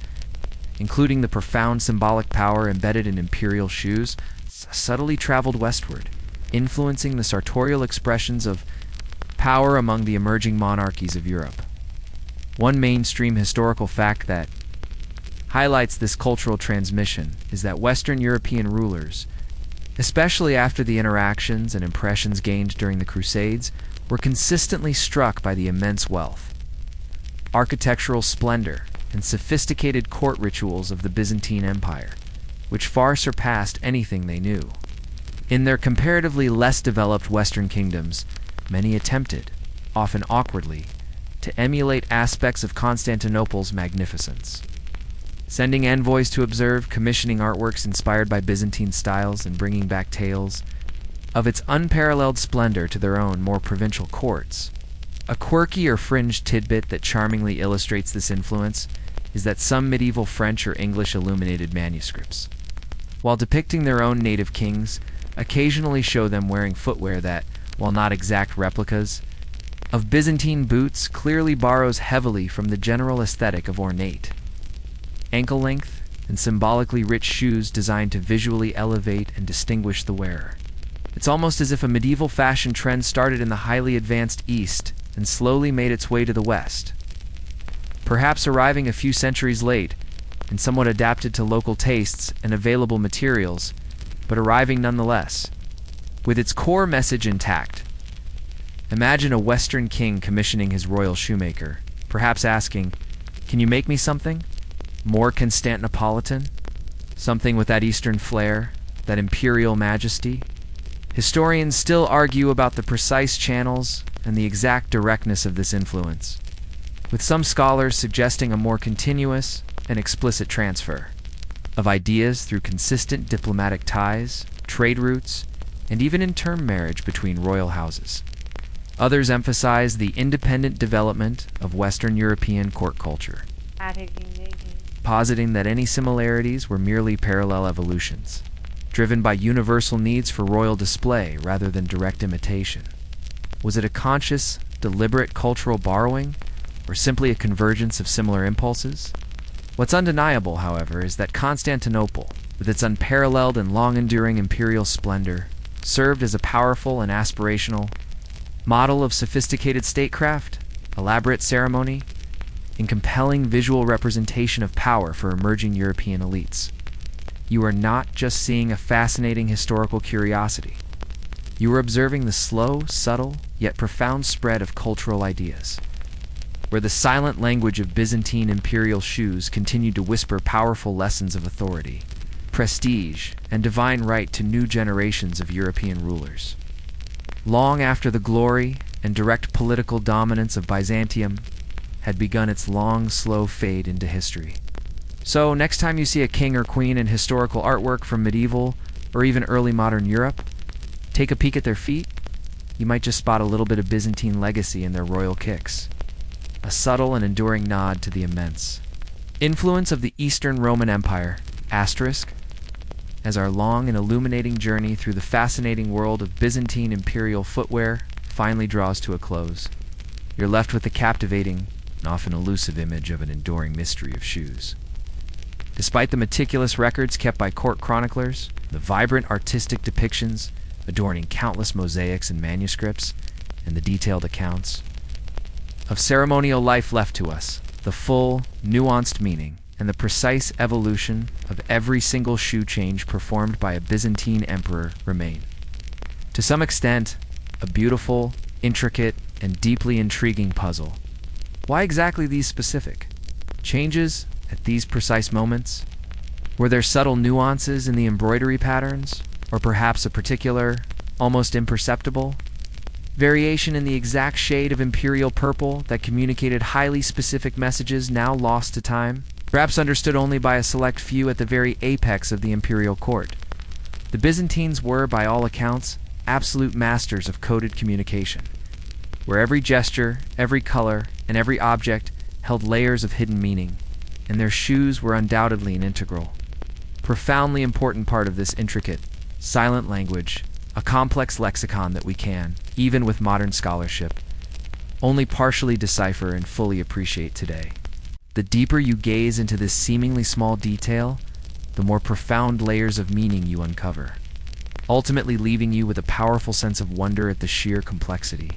including the profound symbolic power embedded in imperial shoes, subtly traveled westward, influencing the sartorial expressions of power among the emerging monarchies of Europe. One mainstream historical fact that highlights this cultural transmission is that Western European rulers, especially after the interactions and impressions gained during the Crusades, were consistently struck by the immense wealth, architectural splendor, and sophisticated court rituals of the Byzantine Empire, which far surpassed anything they knew. In their comparatively less developed Western kingdoms, many attempted, often awkwardly, to emulate aspects of Constantinople's magnificence, sending envoys to observe, commissioning artworks inspired by Byzantine styles, and bringing back tales of its unparalleled splendor to their own, more provincial courts. A quirky or fringe tidbit that charmingly illustrates this influence is that some medieval French or English illuminated manuscripts, while depicting their own native kings, occasionally show them wearing footwear that, while not exact replicas of Byzantine boots, clearly borrows heavily from the general aesthetic of ornate, ankle-length, and symbolically rich shoes designed to visually elevate and distinguish the wearer. It's almost as if a medieval fashion trend started in the highly advanced East and slowly made its way to the West, perhaps arriving a few centuries late and somewhat adapted to local tastes and available materials, but arriving nonetheless, with its core message intact. Imagine a Western king commissioning his royal shoemaker, perhaps asking, "Can you make me something more Constantinopolitan? Something with that Eastern flair, that imperial majesty?" Historians still argue about the precise channels and the exact directness of this influence, with some scholars suggesting a more continuous and explicit transfer of ideas through consistent diplomatic ties, trade routes, and even intermarriage between royal houses. Others emphasize the independent development of Western European court culture, positing that any similarities were merely parallel evolutions, driven by universal needs for royal display rather than direct imitation. Was it a conscious, deliberate cultural borrowing, or simply a convergence of similar impulses? What's undeniable, however, is that Constantinople, with its unparalleled and long-enduring imperial splendor, served as a powerful and aspirational model of sophisticated statecraft, elaborate ceremony, and compelling visual representation of power for emerging European elites. You are not just seeing a fascinating historical curiosity. You are observing the slow, subtle, yet profound spread of cultural ideas, where the silent language of Byzantine imperial shoes continued to whisper powerful lessons of authority, prestige, and divine right to new generations of European rulers. Long after the glory and direct political dominance of Byzantium had begun its long, slow fade into history. So, next time you see a king or queen in historical artwork from medieval or even early modern Europe, take a peek at their feet. You might just spot a little bit of Byzantine legacy in their royal kicks, a subtle and enduring nod to the immense influence of the Eastern Roman Empire, asterisk, as our long and illuminating journey through the fascinating world of Byzantine imperial footwear finally draws to a close. You're left with the captivating and often elusive image of an enduring mystery of shoes. Despite the meticulous records kept by court chroniclers, the vibrant artistic depictions adorning countless mosaics and manuscripts, and the detailed accounts of ceremonial life left to us, the full, nuanced meaning and the precise evolution of every single shoe change performed by a Byzantine emperor remain, to some extent, a beautiful, intricate, and deeply intriguing puzzle. Why exactly these specific changes at these precise moments? Were there subtle nuances in the embroidery patterns, or perhaps a particular, almost imperceptible, variation in the exact shade of imperial purple that communicated highly specific messages now lost to time, perhaps understood only by a select few at the very apex of the imperial court? The Byzantines were, by all accounts, absolute masters of coded communication, where every gesture, every color, and every object held layers of hidden meaning, and their shoes were undoubtedly an integral, profoundly important part of this intricate, silent language, a complex lexicon that we can, even with modern scholarship, only partially decipher and fully appreciate today. The deeper you gaze into this seemingly small detail, the more profound layers of meaning you uncover, ultimately leaving you with a powerful sense of wonder at the sheer complexity,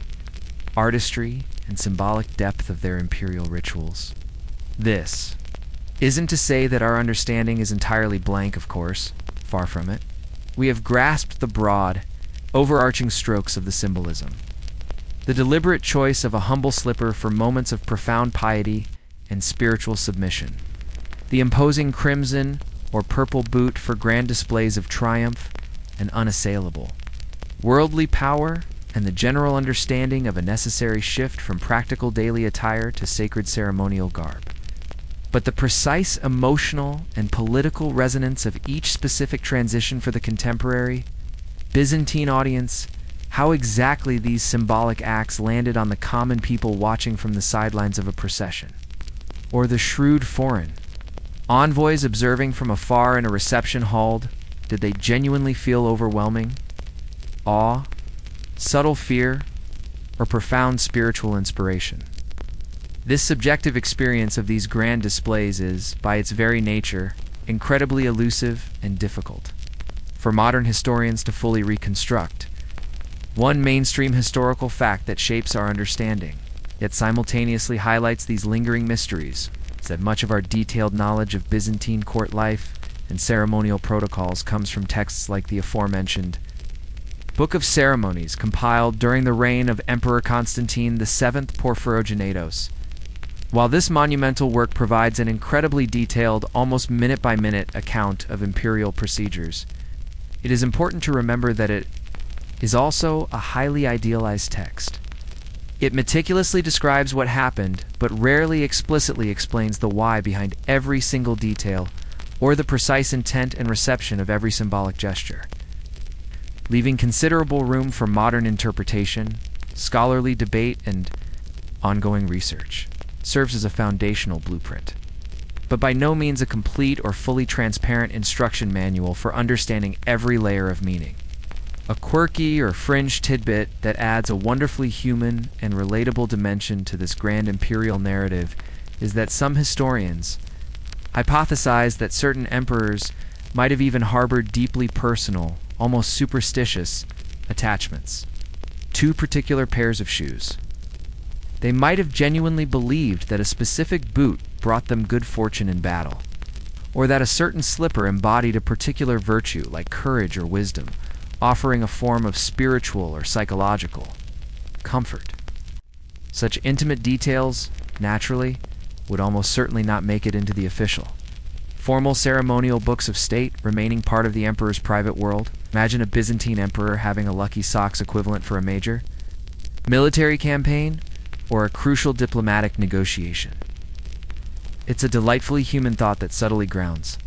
artistry, and symbolic depth of their imperial rituals. This isn't to say that our understanding is entirely blank, of course, far from it. we have grasped the broad, overarching strokes of the symbolism. The deliberate choice of a humble slipper for moments of profound piety and spiritual submission. The imposing crimson or purple boot for grand displays of triumph and unassailable. Worldly power and the general understanding of a necessary shift from practical daily attire to sacred ceremonial garb. But the precise emotional and political resonance of each specific transition for the contemporary Byzantine audience, how exactly these symbolic acts landed on the common people watching from the sidelines of a procession. Or the shrewd foreign envoys observing from afar in a reception hall, did they genuinely feel overwhelming awe, subtle fear, or profound spiritual inspiration? This subjective experience of these grand displays is, by its very nature, incredibly elusive and difficult for modern historians to fully reconstruct. One mainstream historical fact that shapes our understanding, yet simultaneously highlights these lingering mysteries, is that much of our detailed knowledge of Byzantine court life and ceremonial protocols comes from texts like the aforementioned Book of Ceremonies, compiled during the reign of Emperor Constantine VII Porphyrogenitos. While this monumental work provides an incredibly detailed, almost minute-by-minute account of imperial procedures, it is important to remember that it is also a highly idealized text. It meticulously describes what happened, but rarely explicitly explains the why behind every single detail or the precise intent and reception of every symbolic gesture. Leaving considerable room for modern interpretation, scholarly debate, and ongoing research, serves as a foundational blueprint, but by no means a complete or fully transparent instruction manual for understanding every layer of meaning. A quirky or fringe tidbit that adds a wonderfully human and relatable dimension to this grand imperial narrative is that some historians hypothesize that certain emperors might have even harbored deeply personal, almost superstitious, attachments to particular pairs of shoes. They might have genuinely believed that a specific boot brought them good fortune in battle, or that a certain slipper embodied a particular virtue like courage or wisdom, offering a form of spiritual or psychological comfort. Such intimate details, naturally, would almost certainly not make it into the official, formal ceremonial books of state remaining part of the emperor's private world. Imagine a Byzantine emperor having a lucky socks equivalent for a major military campaign or a crucial diplomatic negotiation. It's a delightfully human thought that subtly grounds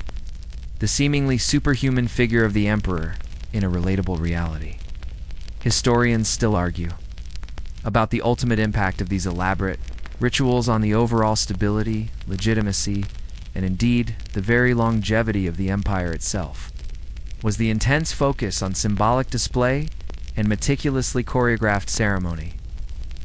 the seemingly superhuman figure of the emperor in a relatable reality. Historians still argue about the ultimate impact of these elaborate rituals on the overall stability, legitimacy, and indeed the very longevity of the empire itself. Was the intense focus on symbolic display and meticulously choreographed ceremony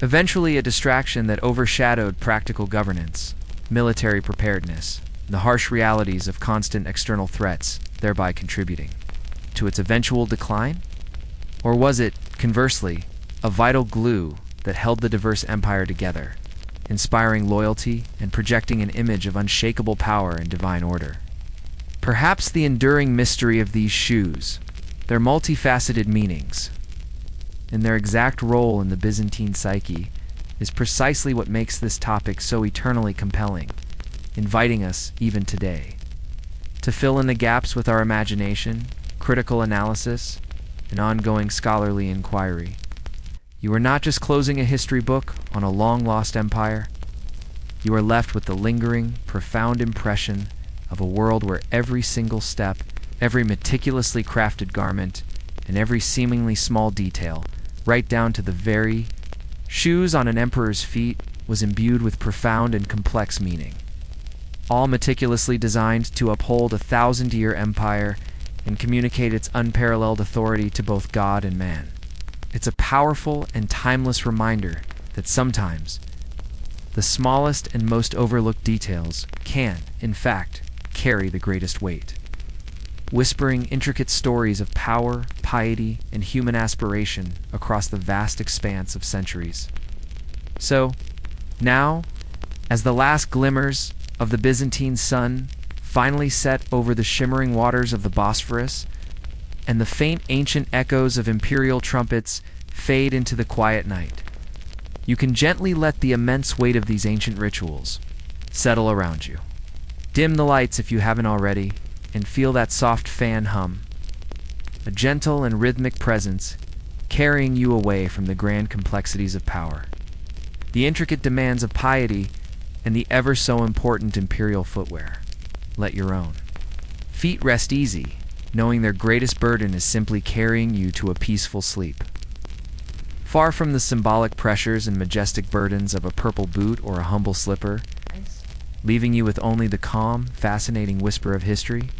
eventually a distraction that overshadowed practical governance, military preparedness, and the harsh realities of constant external threats, thereby contributing to its eventual decline? Or was it, conversely, a vital glue that held the diverse empire together, inspiring loyalty and projecting an image of unshakable power and divine order? Perhaps the enduring mystery of these shoes, their multifaceted meanings, and their exact role in the Byzantine psyche is precisely what makes this topic so eternally compelling, inviting us, even today, to fill in the gaps with our imagination, critical analysis, and ongoing scholarly inquiry. You are not just closing a history book on a long-lost empire. You are left with the lingering, profound impression of a world where every single step, every meticulously crafted garment, and every seemingly small detail, right down to the very shoes on an emperor's feet, was imbued with profound and complex meaning. All meticulously designed to uphold a 1,000-year empire and communicate its unparalleled authority to both God and man. It's a powerful and timeless reminder that sometimes the smallest and most overlooked details can, in fact, carry the greatest weight, whispering intricate stories of power, piety, and human aspiration across the vast expanse of centuries. So, now, as the last glimmers of the Byzantine sun finally set over the shimmering waters of the Bosphorus, and the faint ancient echoes of imperial trumpets fade into the quiet night. You can gently let the immense weight of these ancient rituals settle around you. Dim the lights if you haven't already, and feel that soft fan hum, a gentle and rhythmic presence carrying you away from the grand complexities of power, the intricate demands of piety, and the ever so important imperial footwear. Let your own feet rest easy, knowing their greatest burden is simply carrying you to a peaceful sleep. Far from the symbolic pressures and majestic burdens of a purple boot or a humble slipper, leaving you with only the calm, fascinating whisper of history,